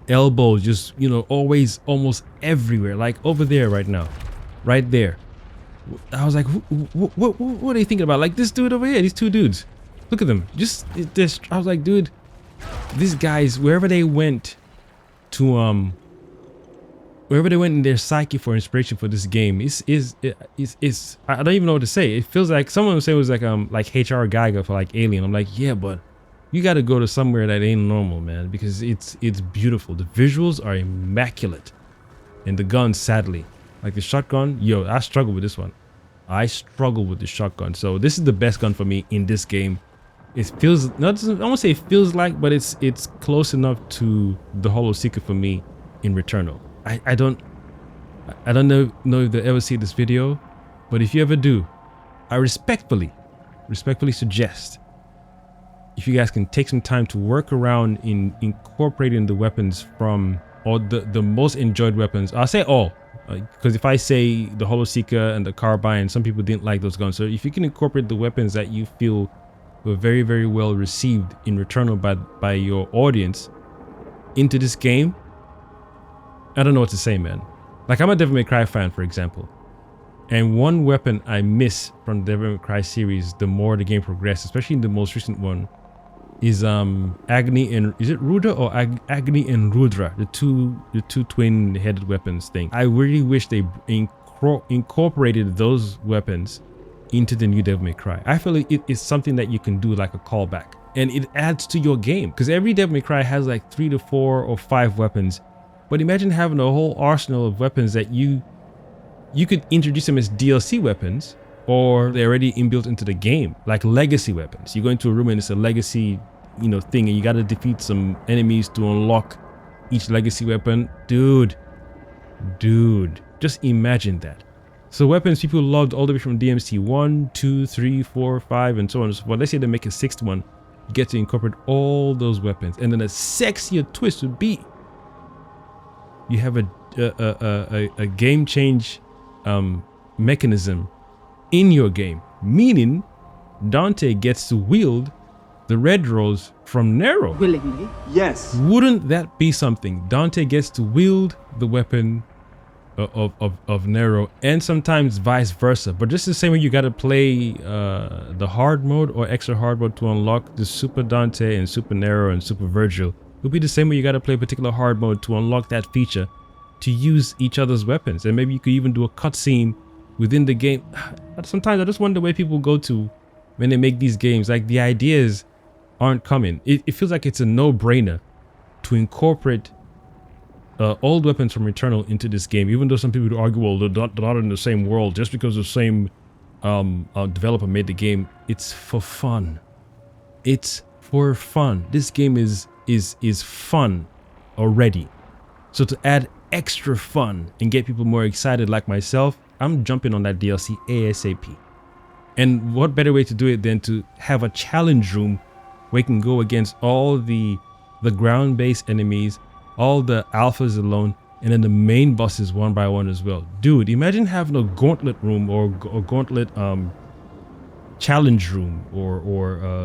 elbows just, always almost everywhere? Like over there right now, right there. I was like, what are you thinking about? Like this dude over here, these two dudes. Look at them. I was like, dude, these guys, wherever they went to wherever they went in their psyche for inspiration for this game, is I don't even know what to say. It feels like someone would say it was like H.R. Geiger for like Alien. I'm like, yeah, but you got to go to somewhere that ain't normal, man, because it's beautiful. The visuals are immaculate, and the gun, sadly, like the shotgun, yo, I struggle with this one. I struggle with the shotgun. So this is the best gun for me in this game. It feels not, I won't say it feels like, but it's close enough to the Hollow Seeker for me in Returnal. I don't know if they'll ever see this video, but if you ever do, I respectfully suggest if you guys can take some time to work around in incorporating the weapons from, or the most enjoyed weapons. I'll say all, because if I say the Hollow Seeker and the Carbine, some people didn't like those guns. So if you can incorporate the weapons that you feel were very, very well received in Returnal by your audience into this game, I don't know what to say, man. Like, I'm a Devil May Cry fan, for example, and one weapon I miss from the Devil May Cry series, the more the game progressed, especially in the most recent one, is Agni and, is it Rudra or Agni and Rudra, the two twin-headed weapons thing. I really wish they incorporated those weapons into the new Devil May Cry. I feel like it is something that you can do like a callback, and it adds to your game, because every Devil May Cry has like 3 to 4 or 5 weapons. But imagine having a whole arsenal of weapons that you could introduce them as DLC weapons, or they're already inbuilt into the game, like legacy weapons. You go into a room and it's a legacy, thing, and you got to defeat some enemies to unlock each legacy weapon. Dude, just imagine that. So weapons people loved all the way from DMC 1, 2, 3, 4, 5, and so on and so forth. Let's say they make a 6th one, you get to incorporate all those weapons, and then a sexier twist would be you have a game change mechanism in your game, meaning Dante gets to wield the red rose from Nero. Willingly? Yes. Wouldn't that be something? Dante gets to wield the weapon of Nero, and sometimes vice versa. But just the same way you got to play the hard mode or extra hard mode to unlock the Super Dante and Super Nero and Super Virgil, it'll be the same way you got to play a particular hard mode to unlock that feature to use each other's weapons. And maybe you could even do a cutscene within the game. Sometimes I just wonder where people go to when they make these games. Like, the ideas aren't coming. It feels like it's a no-brainer to incorporate old weapons from Returnal into this game, even though some people would argue, well, they're not in the same world just because the same developer made the game. It's for fun. It's for fun. This game is fun already. So to add extra fun and get people more excited like myself, I'm jumping on that DLC ASAP. And what better way to do it than to have a challenge room where you can go against all the ground-based enemies, all the alphas alone, and then the main bosses one by one as well. Dude, imagine having a gauntlet room or gauntlet challenge room or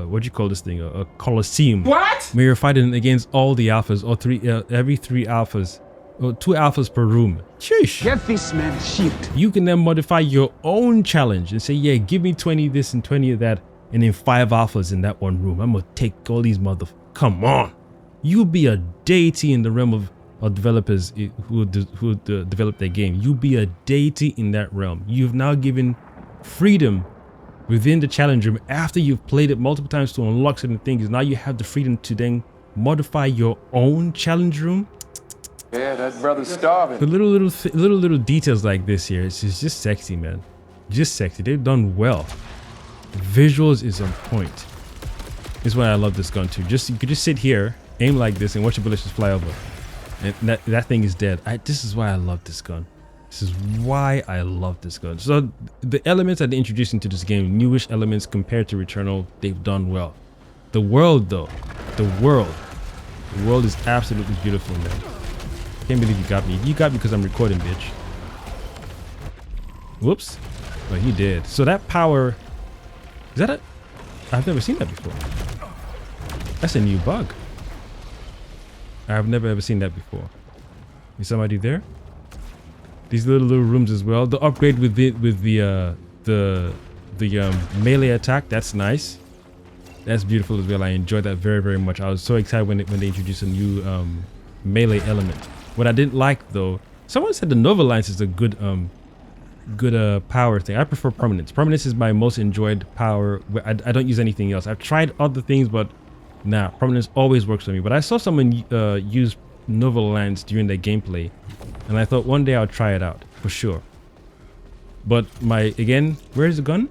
what do you call this thing, a coliseum, What? where you're fighting against all the alphas, or every 3 alphas, or 2 alphas per room. Sheesh. Get this man a shield. You can then modify your own challenge and say, yeah, give me 20 this and 20 of that, and then 5 alphas in that one room. I'm gonna take all these come on. You'll be a deity in the realm of developers who develop their game. You'll be a deity in that realm. You've now given freedom within the challenge room after you've played it multiple times to unlock certain things. Now you have the freedom to then modify your own challenge room. Yeah, that brother's starving. The little details like this here, it's just sexy, man. Just sexy. They've done well. The visuals is on point. This is why I love this gun too. You could just sit here, aim like this, and watch the bullets just fly over, and that thing is dead. This is why I love this gun. This is why I love this gun. So the elements that they introduced into this game, newish elements compared to Returnal, they've done well. The world though, the world is absolutely beautiful, man. Can't believe you got me. You got me because I'm recording, bitch. Whoops. Oh, he did. So that power, is that I've never seen that before. That's a new bug. I've never ever seen that before. Is somebody there? These little rooms as well. The upgrade with the melee attack, that's nice. That's beautiful as well. I enjoyed that very, very much. I was so excited when they introduced a new melee element. What I didn't like though, someone said the Nova Lines is a good power thing. I prefer permanence. Permanence is my most enjoyed power. I don't use anything else. I've tried other things, but nah, permanence always works for me. But I saw someone use Nova Lines during their gameplay, and I thought one day I'll try it out for sure. But again, where's the gun?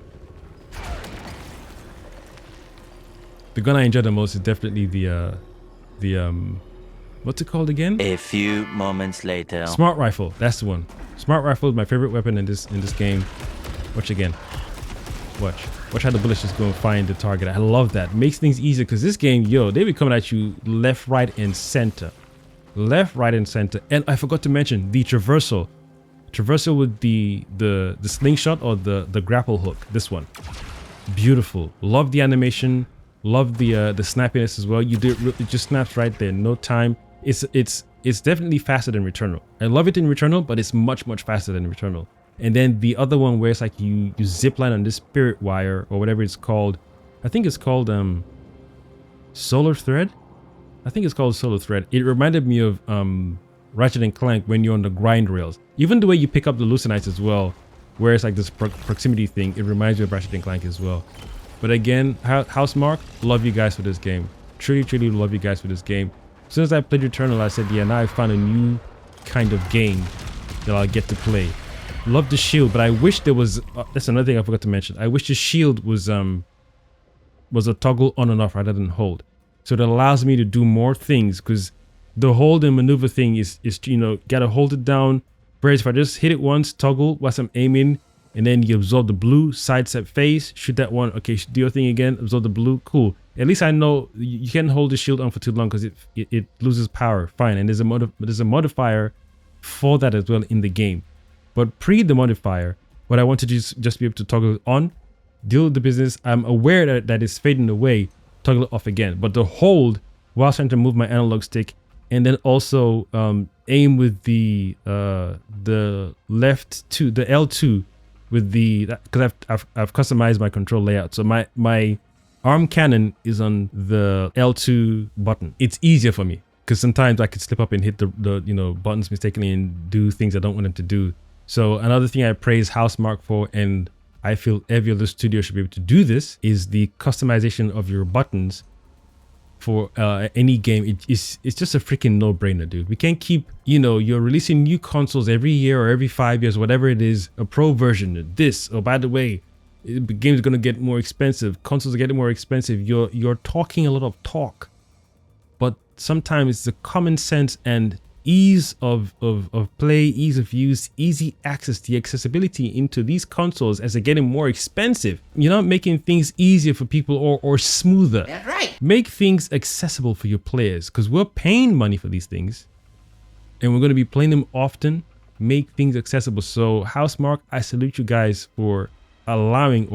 The gun I enjoy the most is definitely the what's it called again? A few moments later. Smart rifle. That's the one. Smart rifle is my favorite weapon in this game. Watch again. Watch how the bullets just go and find the target. I love that. Makes things easier because this game, yo, they be coming at you left, right, and center. Left, right, and center. And I forgot to mention the traversal. Traversal with the slingshot or the grapple hook. This one. Beautiful. Love the animation. Love the snappiness as well. It just snaps right there. No time. It's definitely faster than Returnal. I love it in Returnal, but it's much faster than Returnal. And then the other one where it's like you zip line on this spirit wire or whatever it's called. I think it's called Solar Thread. I think it's called Solar Thread. It reminded me of Ratchet Clank when you're on the grind rails. Even the way you pick up the Lucinites as well, where it's like this proximity thing. It reminds me of Ratchet Clank as well. But again, Housemarque, love you guys for this game. Truly love you guys for this game. As soon as I played Returnal, I said, yeah, now I found a new kind of game that I'll get to play. Love the shield, but I wish there was... that's another thing I forgot to mention. I wish the shield was a toggle on and off rather than hold. So it allows me to do more things, because the hold and maneuver thing is you know, gotta hold it down. Whereas if I just hit it once, toggle whilst I'm aiming, and then you absorb the blue, sidestep phase, shoot that one, okay, do your thing again, absorb the blue, cool. At least I know you can't hold the shield on for too long because it loses power, fine. And there's a modifier for that as well in the game. But pre the modifier, what I want to do is just be able to toggle it on, deal with the business. I'm aware that it's fading away, toggle it off again. But the hold, while trying to move my analog stick, and then also aim with the left to the L2 with the, because I've customized my control layout. So my arm cannon is on the L2 button. It's easier for me because sometimes I could slip up and hit the you know, buttons mistakenly and do things I don't want them to do. So another thing I praise Housemarque for, and I feel every other studio should be able to do this, is the customization of your buttons for any game. It's just a freaking no-brainer, dude. We can't keep, you know, you're releasing new consoles every year or every 5 years, whatever it is, a pro version, this, oh, by the way, the game's gonna get more expensive, consoles are getting more expensive. You're talking a lot of talk, but sometimes the common sense and ease of play, ease of use, easy access, the accessibility into these consoles as they're getting more expensive. You're not making things easier for people or smoother. That's right. Make things accessible for your players, because we're paying money for these things and we're going to be playing them often. Make things accessible. So Housemarque, I salute you guys for allowing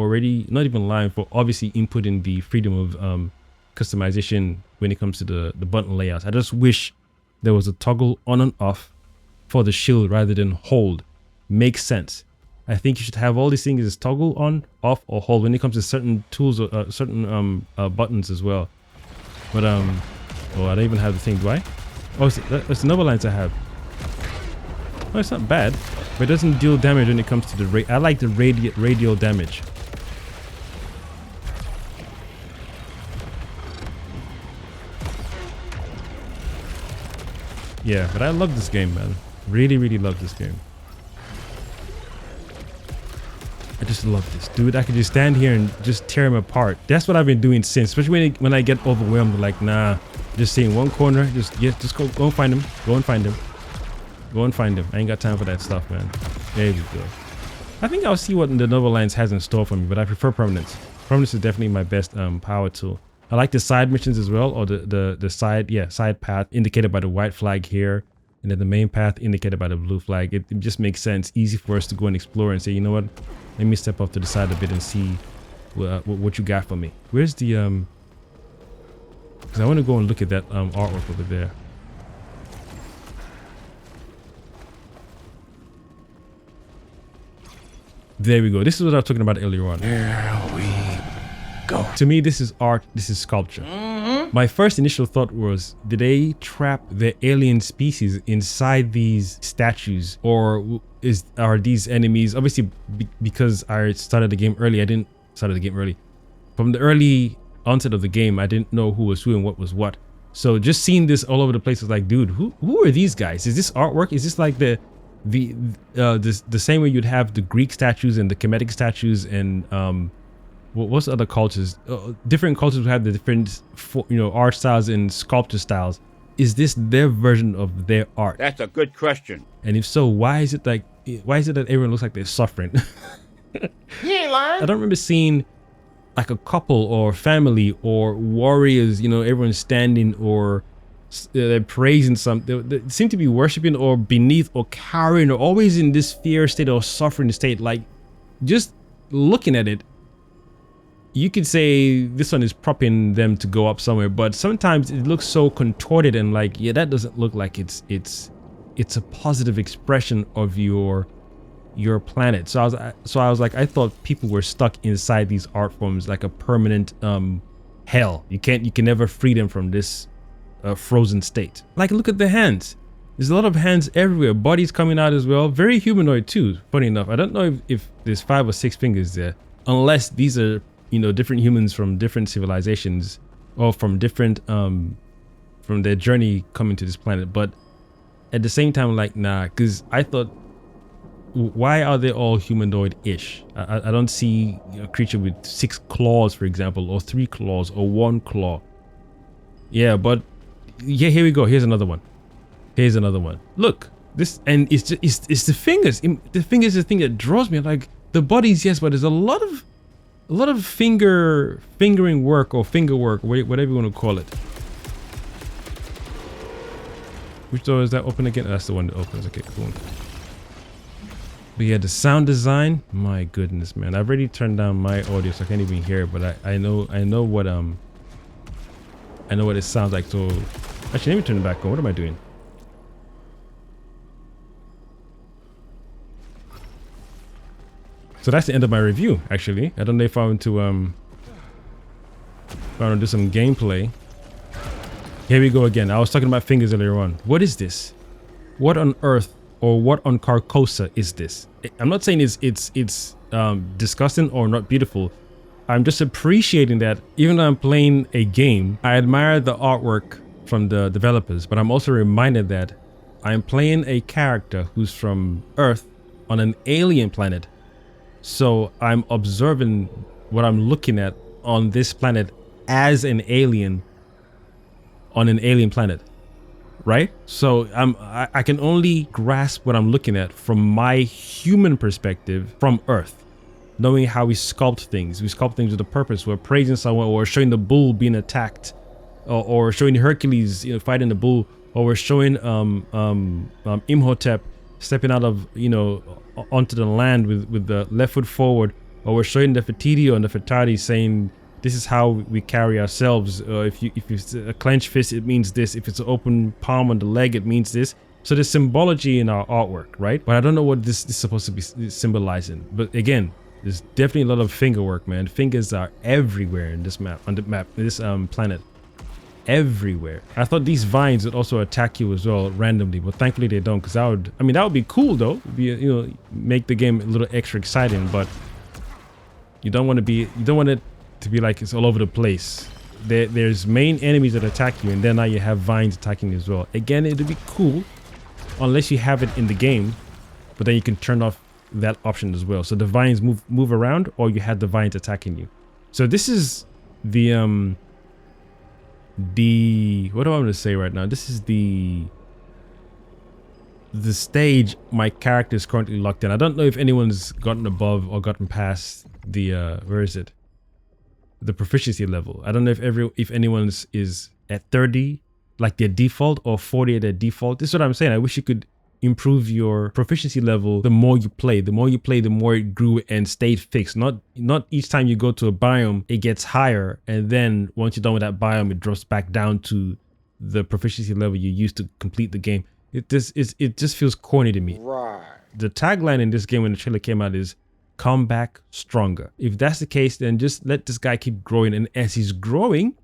not even allowing, for obviously inputting the freedom of customization when it comes to the button layouts. I just wish there was a toggle on and off for the shield rather than hold. Makes sense. I think you should have all these things as toggle on, off, or hold when it comes to certain tools or certain buttons as well. But oh, I don't even have the thing, do I? Oh, it's the Nova Lines I have. Oh, it's not bad, but it doesn't deal damage when it comes to the I like the radial damage. Yeah, but I love this game, man. Really love this game. I just love this, dude. I could just stand here and just tear him apart. That's what I've been doing since, especially when I get overwhelmed. Like, nah, just stay in one corner. Just go and find him. Go and find him. Go and find him. I ain't got time for that stuff, man. There we go. I think I'll see what the Nova Lines has in store for me, but I prefer permanence. Permanence is definitely my best power tool. I like the side missions as well, or the side path indicated by the white flag here, and then the main path indicated by the blue flag. It just makes sense, easy for us to go and explore and say, you know what, let me step off to the side a bit and see what you got for me. Where's the because I want to go and look at that artwork over there. There we go. This is what I was talking about earlier on. go. To me, this is art, this is sculpture. My first initial thought was, did they trap the alien species inside these statues, or are these enemies? Obviously, because I started the game early, I didn't start the game early. From the early onset of the game, I didn't know who was who and what was what. So just seeing this all over the place was like, dude, who are these guys? Is this artwork? Is this like the same way you'd have the Greek statues and the Kemetic statues and what's other cultures? Different cultures would have the different art styles and sculpture styles. Is this their version of their art? That's a good question. And if so, why is it that everyone looks like they're suffering? He ain't lying. I don't remember seeing like a couple or family or warriors, everyone standing or they're praising something. They seem to be worshiping or beneath or cowering or always in this fear state or suffering state. Like, just looking at it, you could say this one is propping them to go up somewhere, but sometimes it looks so contorted and like, yeah, that doesn't look like it's a positive expression of your planet. So I was like, I thought people were stuck inside these art forms like a permanent hell. You can never free them from this frozen state. Like, look at the hands. There's a lot of hands everywhere, bodies coming out as well, very humanoid too, funny enough. I don't know if there's 5 or 6 fingers there, unless these are different humans from different civilizations or from different from their journey coming to this planet. But at the same time, like, nah, because I thought, why are they all humanoid-ish? I don't see a creature with 6 claws, for example, or 3 claws or 1 claw. Yeah, but yeah, here we go. Here's another one. Here's another one. Look, this, and it's the fingers. The fingers is the thing that draws me. Like, the bodies, yes, but there's a lot of fingering work or finger work, whatever you want to call it. Which door is that open again? Oh, that's the one that opens. Okay, cool. But yeah, the sound design, my goodness, man. I've already turned down my audio, so I can't even hear it, but I know what it sounds like. So actually, let me turn it back on. What am I doing? So that's the end of my review, actually. I don't know if I want to do some gameplay. Here we go again. I was talking about fingers earlier on. What is this? What on earth or what on Carcosa is this? I'm not saying it's disgusting or not beautiful. I'm just appreciating that even though I'm playing a game, I admire the artwork from the developers, but I'm also reminded that I'm playing a character who's from Earth on an alien planet. So I'm observing what I'm looking at on this planet as an alien on an alien planet, right? So I can only grasp what I'm looking at from my human perspective from Earth, knowing how we sculpt things. We sculpt things with a purpose. We're praising someone, or showing the bull being attacked, or showing Hercules fighting the bull, or we're showing Imhotep stepping out of onto the land with the left foot forward, or we're showing the Fetidio and the Fetati saying this is how we carry ourselves. If it's a clenched fist, it means this. If it's an open palm on the leg, it means this. So there's symbology in our artwork, right? But I don't know what this is supposed to be symbolizing. But again, there's definitely a lot of finger work, man. Fingers are everywhere in this map, this planet. Everywhere. I thought these vines would also attack you as well randomly, but thankfully they don't, because that would be cool though. Make the game a little extra exciting, but you don't want it to be like it's all over the place. There's main enemies that attack you, and then now you have vines attacking you as well. Again, it'd be cool unless you have it in the game, but then you can turn off that option as well. So the vines move around, or you have the vines attacking you. So this is the what do I want to say right now? This is the stage my character is currently locked in. I don't know if anyone's gotten above or gotten past the where is it? The proficiency level. I don't know if anyone is at 30 like their default, or 40 at their default. This is what I'm saying. I wish you could improve your proficiency level the more you play. The more you play, the more it grew and stayed fixed. Not each time you go to a biome it gets higher, and then once you're done with that biome it drops back down to the proficiency level you used to complete the game. It just feels corny to me. Right. The tagline in this game when the trailer came out is come back stronger. If that's the case, then just let this guy keep growing. And as he's growing,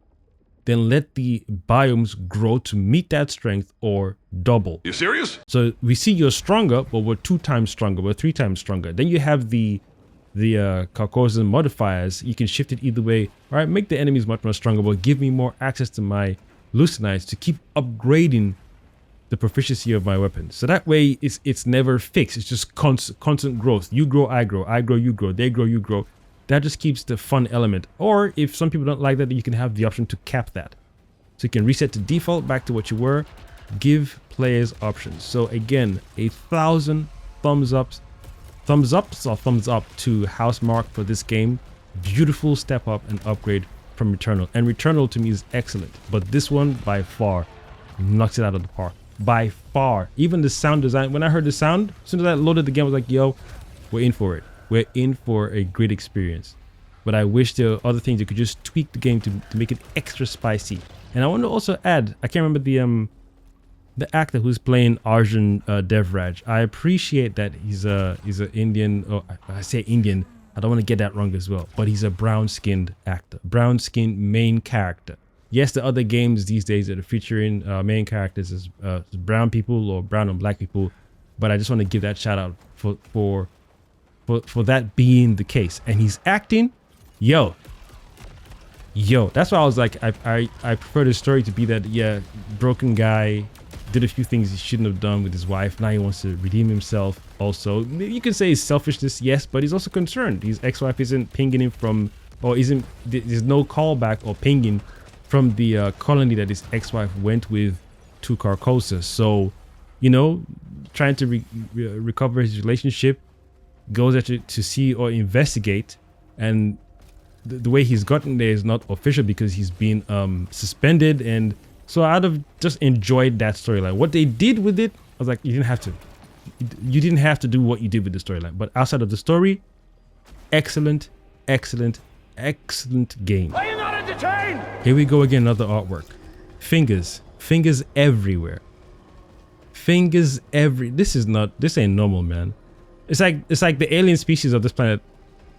then let the biomes grow to meet that strength or double. You serious? So we see you're stronger, but we're 2 times stronger, we're 3 times stronger. Then you have the Caucasian modifiers. You can shift it either way. All right, make the enemies much more stronger, but give me more access to my Lucinites to keep upgrading the proficiency of my weapon. So that way it's never fixed. It's just constant growth. You grow, I grow, I grow, you grow, they grow, you grow. That just keeps the fun element. Or if some people don't like that, you can have the option to cap that. So you can reset to default back to what you were. Give players options. So again, 1,000 thumbs ups or thumbs up to Housemarque for this game. Beautiful step up and upgrade from Returnal. And Returnal to me is excellent, but this one by far knocks it out of the park. By far. Even the sound design, when I heard the sound, as soon as I loaded the game, I was like, yo, we're in for it. We're in for a great experience. But I wish there were other things that could just tweak the game to make it extra spicy. And I want to also add, I can't remember the actor who's playing Arjun Devraj. I appreciate that he's an Indian, or I say Indian, I don't want to get that wrong as well, but he's a brown-skinned actor, brown-skinned main character. Yes, the other games these days that are featuring main characters as brown people or brown and black people, but I just want to give that shout out for that being the case. And he's acting, yo, that's why I was like, I prefer the story to be that, yeah, broken guy did a few things he shouldn't have done with his wife. Now he wants to redeem himself. Also, you can say it's selfishness, yes, but he's also concerned. His ex-wife isn't pinging him from, or isn't, there's no callback or pinging from the colony that his ex-wife went with to Carcosa. So, you know, trying to recover his relationship, goes at it to see or investigate, and the way he's gotten there is not official because he's been suspended. And so I'd have just enjoyed that storyline. What they did with it, I was like, you didn't have to. You didn't have to do what you did with the storyline. But outside of the story, excellent, excellent, excellent game. Are you not entertained? Here we go again, another artwork. Fingers everywhere. This ain't normal, man. It's like the alien species of this planet,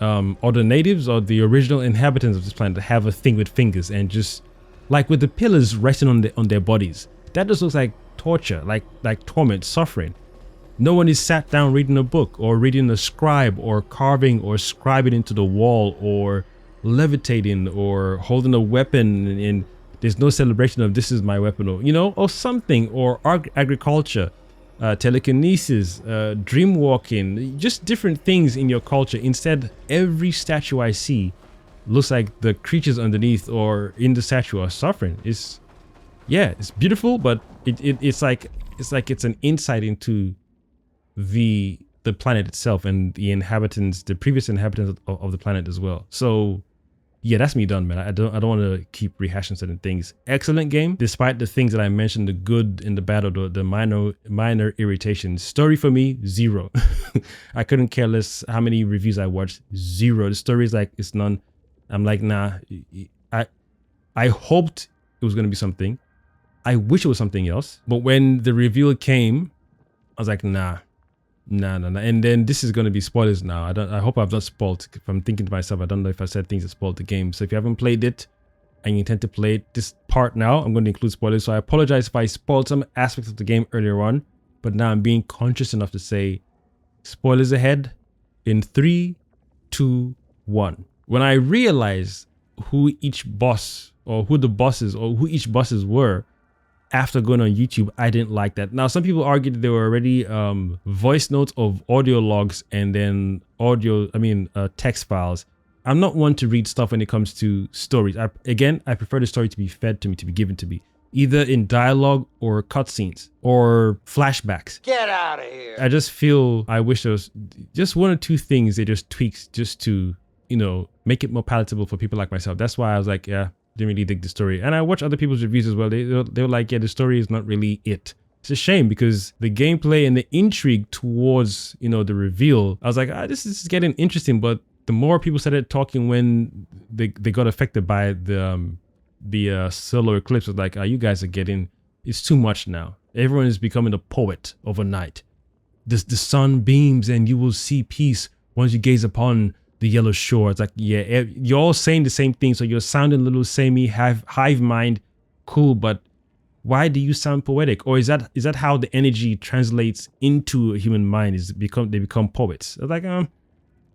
or the natives or the original inhabitants of this planet have a thing with fingers, and just like with the pillars resting on their bodies. That just looks like torture, like torment, suffering. No one is sat down reading a book or reading a scribe or carving or scribing into the wall or levitating or holding a weapon, and there's no celebration of this is my weapon, or, you know, or something, or agriculture, telekinesis, dream walking, just different things in your culture. Instead, every statue I see looks like the creatures underneath or in the statue are suffering. It's beautiful, but it's like it's an insight into the planet itself and the inhabitants, the previous inhabitants of the planet as well. So yeah, that's me done, man. I don't want to keep rehashing certain things. Excellent game, despite the things that I mentioned, the good and the bad, or the minor irritations. Story for me, 0. I couldn't care less how many reviews I watched. 0. The story is like, it's none. I'm like, nah. I hoped it was gonna be something. I wish it was something else. But when the reveal came, I was like, nah. And then this is going to be spoilers now. I hope I've not spoiled. If I'm thinking to myself, I don't know if I said things that spoiled the game. So if you haven't played it and you intend to play this part now, I'm going to include spoilers. So I apologize if I spoiled some aspects of the game earlier on, but now I'm being conscious enough to say spoilers ahead in 3, 2, 1. When I realized who each boss, or who the bosses, or who each bosses were, after going on YouTube, I didn't like that. Now, some people argued that there were already voice notes of audio logs and then text files. I'm not one to read stuff when it comes to stories. I prefer the story to be fed to me, to be given to me, either in dialogue or cutscenes or flashbacks. Get out of here. I just feel I wish there was just 1 or 2 things they just tweaks just to, you know, make it more palatable for people like myself. That's why I was like, yeah, didn't really dig the story. And I watched other people's reviews as well. They were like, yeah, the story is not really it. It's a shame because the gameplay and the intrigue towards, you know, the reveal, I was like, this is getting interesting. But the more people started talking when they got affected by the solar eclipse, was like, you guys are getting, it's too much now. Everyone is becoming a poet overnight. The sun beams and you will see peace Once you gaze upon the yellow shore, it's like, yeah, you're all saying the same thing. So you're sounding a little samey, hive mind, cool, but why do you sound poetic? Or is that how the energy translates into a human mind? They become poets? It's like,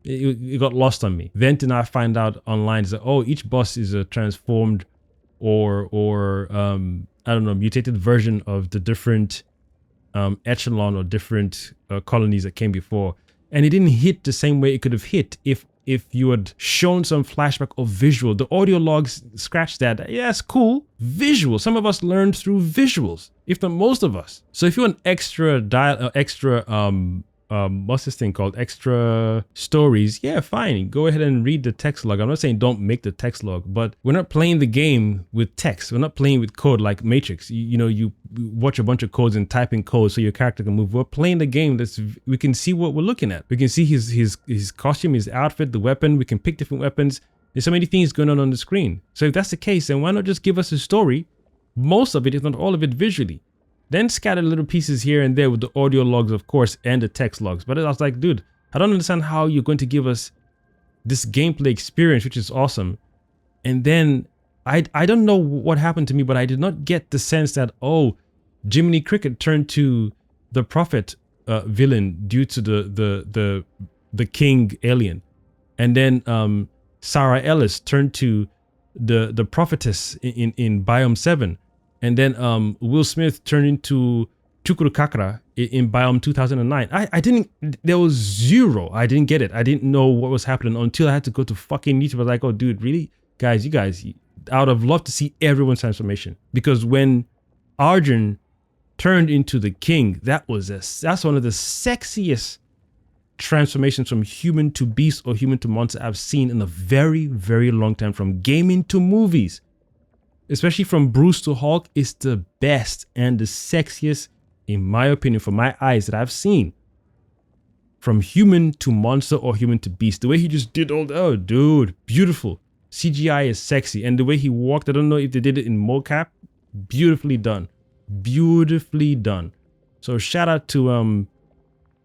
it got lost on me. Then to now find out online is that, oh, each boss is a transformed or I don't know, mutated version of the different echelon or different colonies that came before. And it didn't hit the same way it could have hit if you had shown some flashback or visual. The audio logs scratch that. Yeah, it's cool. Visual. Some of us learned through visuals, if not most of us. So if you want extra what's this thing called? Extra stories. Yeah, fine. Go ahead and read the text log. I'm not saying don't make the text log, but we're not playing the game with text. We're not playing with code like Matrix. You watch a bunch of codes and type in code so your character can move. We're playing the game we can see what we're looking at. We can see his costume, his outfit, the weapon. We can pick different weapons. There's so many things going on the screen. So if that's the case, then why not just give us a story? Most of it, if not all of it, visually. Then scatter little pieces here and there with the audio logs, of course, and the text logs. But I was like, dude, I don't understand how you're going to give us this gameplay experience, which is awesome. And then I don't know what happened to me, but I did not get the sense that, oh, Jiminy Cricket turned to the Prophet villain due to the King alien. And then Sarah Ellis turned to the Prophetess in Biome 7. And then Will Smith turned into Chukuru Kakra in Biome 2009. There was zero. I didn't get it. I didn't know what was happening until I had to go to fucking YouTube. I was like, oh, dude, really? Guys, I would have loved to see everyone's transformation. Because when Arjun turned into the king, that's one of the sexiest transformations from human to beast or human to monster I've seen in a very, very long time, from gaming to movies. Especially from Bruce to Hulk, is the best and the sexiest, in my opinion, from my eyes, that I've seen. From human to monster or human to beast. The way he just did all that, oh, dude, beautiful. CGI is sexy. And the way he walked, I don't know if they did it in mocap. Beautifully done. Beautifully done. So shout out to, I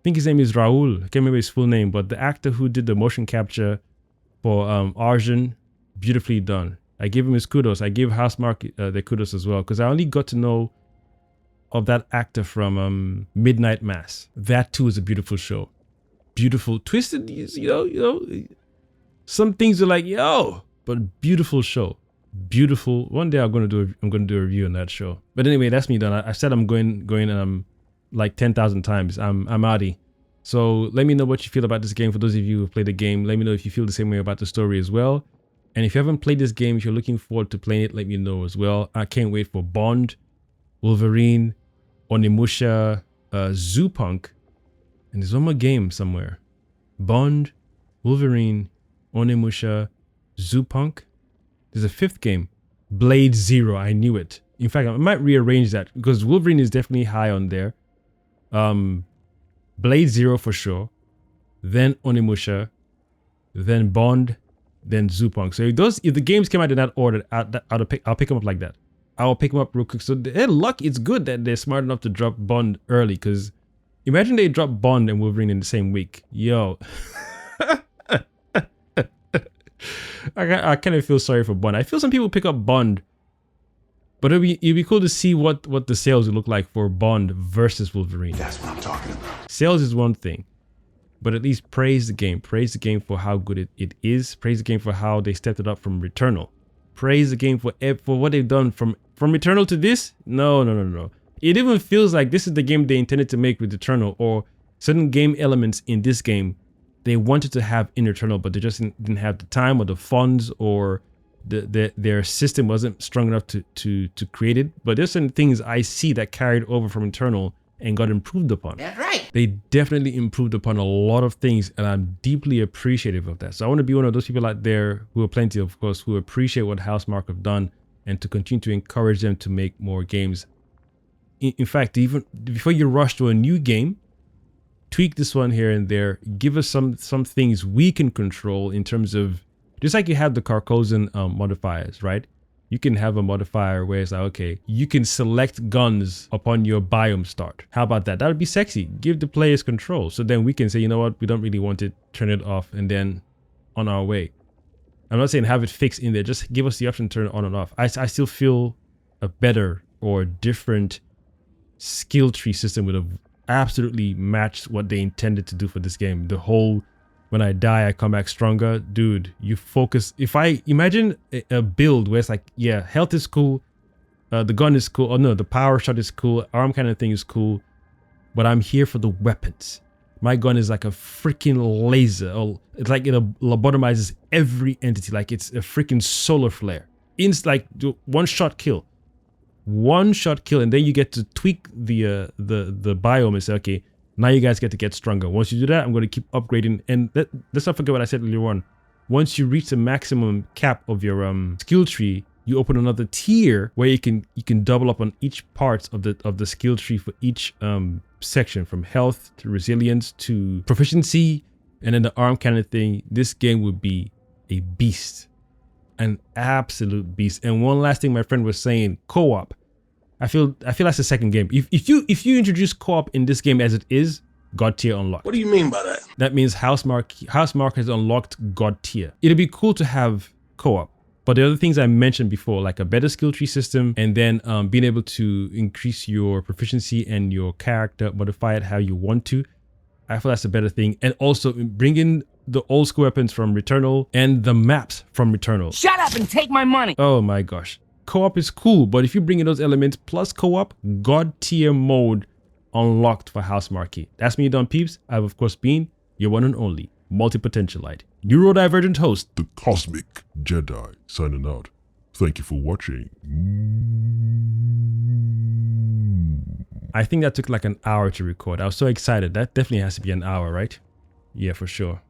think his name is Raul. I can't remember his full name, but the actor who did the motion capture for Arjun, beautifully done. I give him his kudos. I give Housemarque the kudos as well, because I only got to know of that actor from Midnight Mass. That too is a beautiful show. Beautiful, twisted, some things are like, yo, but beautiful show. Beautiful. One day I'm gonna do a review on that show. But anyway, that's me done. I said I'm going like 10,000 times. I'm outie. So let me know what you feel about this game. For those of you who played the game, let me know if you feel the same way about the story as well. And if you haven't played this game, if you're looking forward to playing it, let me know as well. I can't wait for Bond, Wolverine, Onimusha, Zoopunk, and there's one more game somewhere. Bond, Wolverine, Onimusha, Zoopunk. There's a fifth game, Blade Zero. I knew it. In fact, I might rearrange that because Wolverine is definitely high on there. Blade Zero for sure. Then Onimusha. Then Bond. Then Zoopunk. So if the games came out in that order, I'll pick them up like that. I'll pick them up real quick. So they're lucky. It's good that they're smart enough to drop Bond early, because imagine they drop Bond and Wolverine in the same week. Yo. I kind of feel sorry for Bond. I feel some people pick up Bond, but it'd be cool to see what the sales would look like for Bond versus Wolverine. That's what I'm talking about. Sales is one thing, but at least praise the game. Praise the game for how good it is. Praise the game for how they stepped it up from Returnal. Praise the game for what they've done from Returnal to this. No. It even feels like this is the game they intended to make with Returnal, or certain game elements in this game they wanted to have in Returnal, but they just didn't have the time or the funds, or their system wasn't strong enough to create it. But there's certain things I see that carried over from Returnal and got improved upon. That's right. They definitely improved upon a lot of things, and I'm deeply appreciative of that. So I want to be one of those people out there, who are plenty, of course, who appreciate what Housemarque have done, and to continue to encourage them to make more games. In fact, even before you rush to a new game, tweak this one here and there. Give us some things we can control in terms of, just like you have the Carcosan modifiers, right? you can have a modifier where it's like, okay, you can select guns upon your biome start. How about that? That would be sexy. Give the players control. So then we can say, you know what, we don't really want it, turn it off, and then on our way. I'm not saying have it fixed in there, just give us the option to turn it on and off. I still feel a better or different skill tree system would have absolutely matched what they intended to do for this game. The whole, when I die, I come back stronger. Dude, you focus. If I imagine a build where it's like, yeah, health is cool, the gun is cool, or no, the power shot is cool, arm kind of thing is cool, but I'm here for the weapons. My gun is like a freaking laser. Oh, it's like it lobotomizes every entity, like it's a freaking solar flare. It's like one shot kill, and then you get to tweak the biome and say, okay, now you guys get to get stronger. Once you do that, I'm going to keep upgrading. And let's not forget what I said earlier on. Once you reach the maximum cap of your skill tree, you open another tier where you can double up on each part of the skill tree for each section, from health to resilience to proficiency, and then the arm kind of thing. This game would be a beast, an absolute beast. And one last thing my friend was saying, co-op. I feel that's the second game. If you introduce co-op in this game as it is, God tier unlocked. What do you mean by that? That means Housemarque has unlocked God tier. It'd be cool to have co-op. But the other things I mentioned before, like a better skill tree system, and then being able to increase your proficiency and your character, modify it how you want to, I feel that's a better thing. And also bring in the old school weapons from Returnal and the maps from Returnal. Shut up and take my money. Oh my gosh. Co-op is cool, but if you bring in those elements plus co-op, God tier mode unlocked for Housemarque. That's me, Don Peeps. I've of course been your one and only Multipotentialite, Neurodivergent host, The Cosmic Jedi, signing out. Thank you for watching. I think that took like an hour to record. I was so excited. That definitely has to be an hour, right? Yeah, for sure.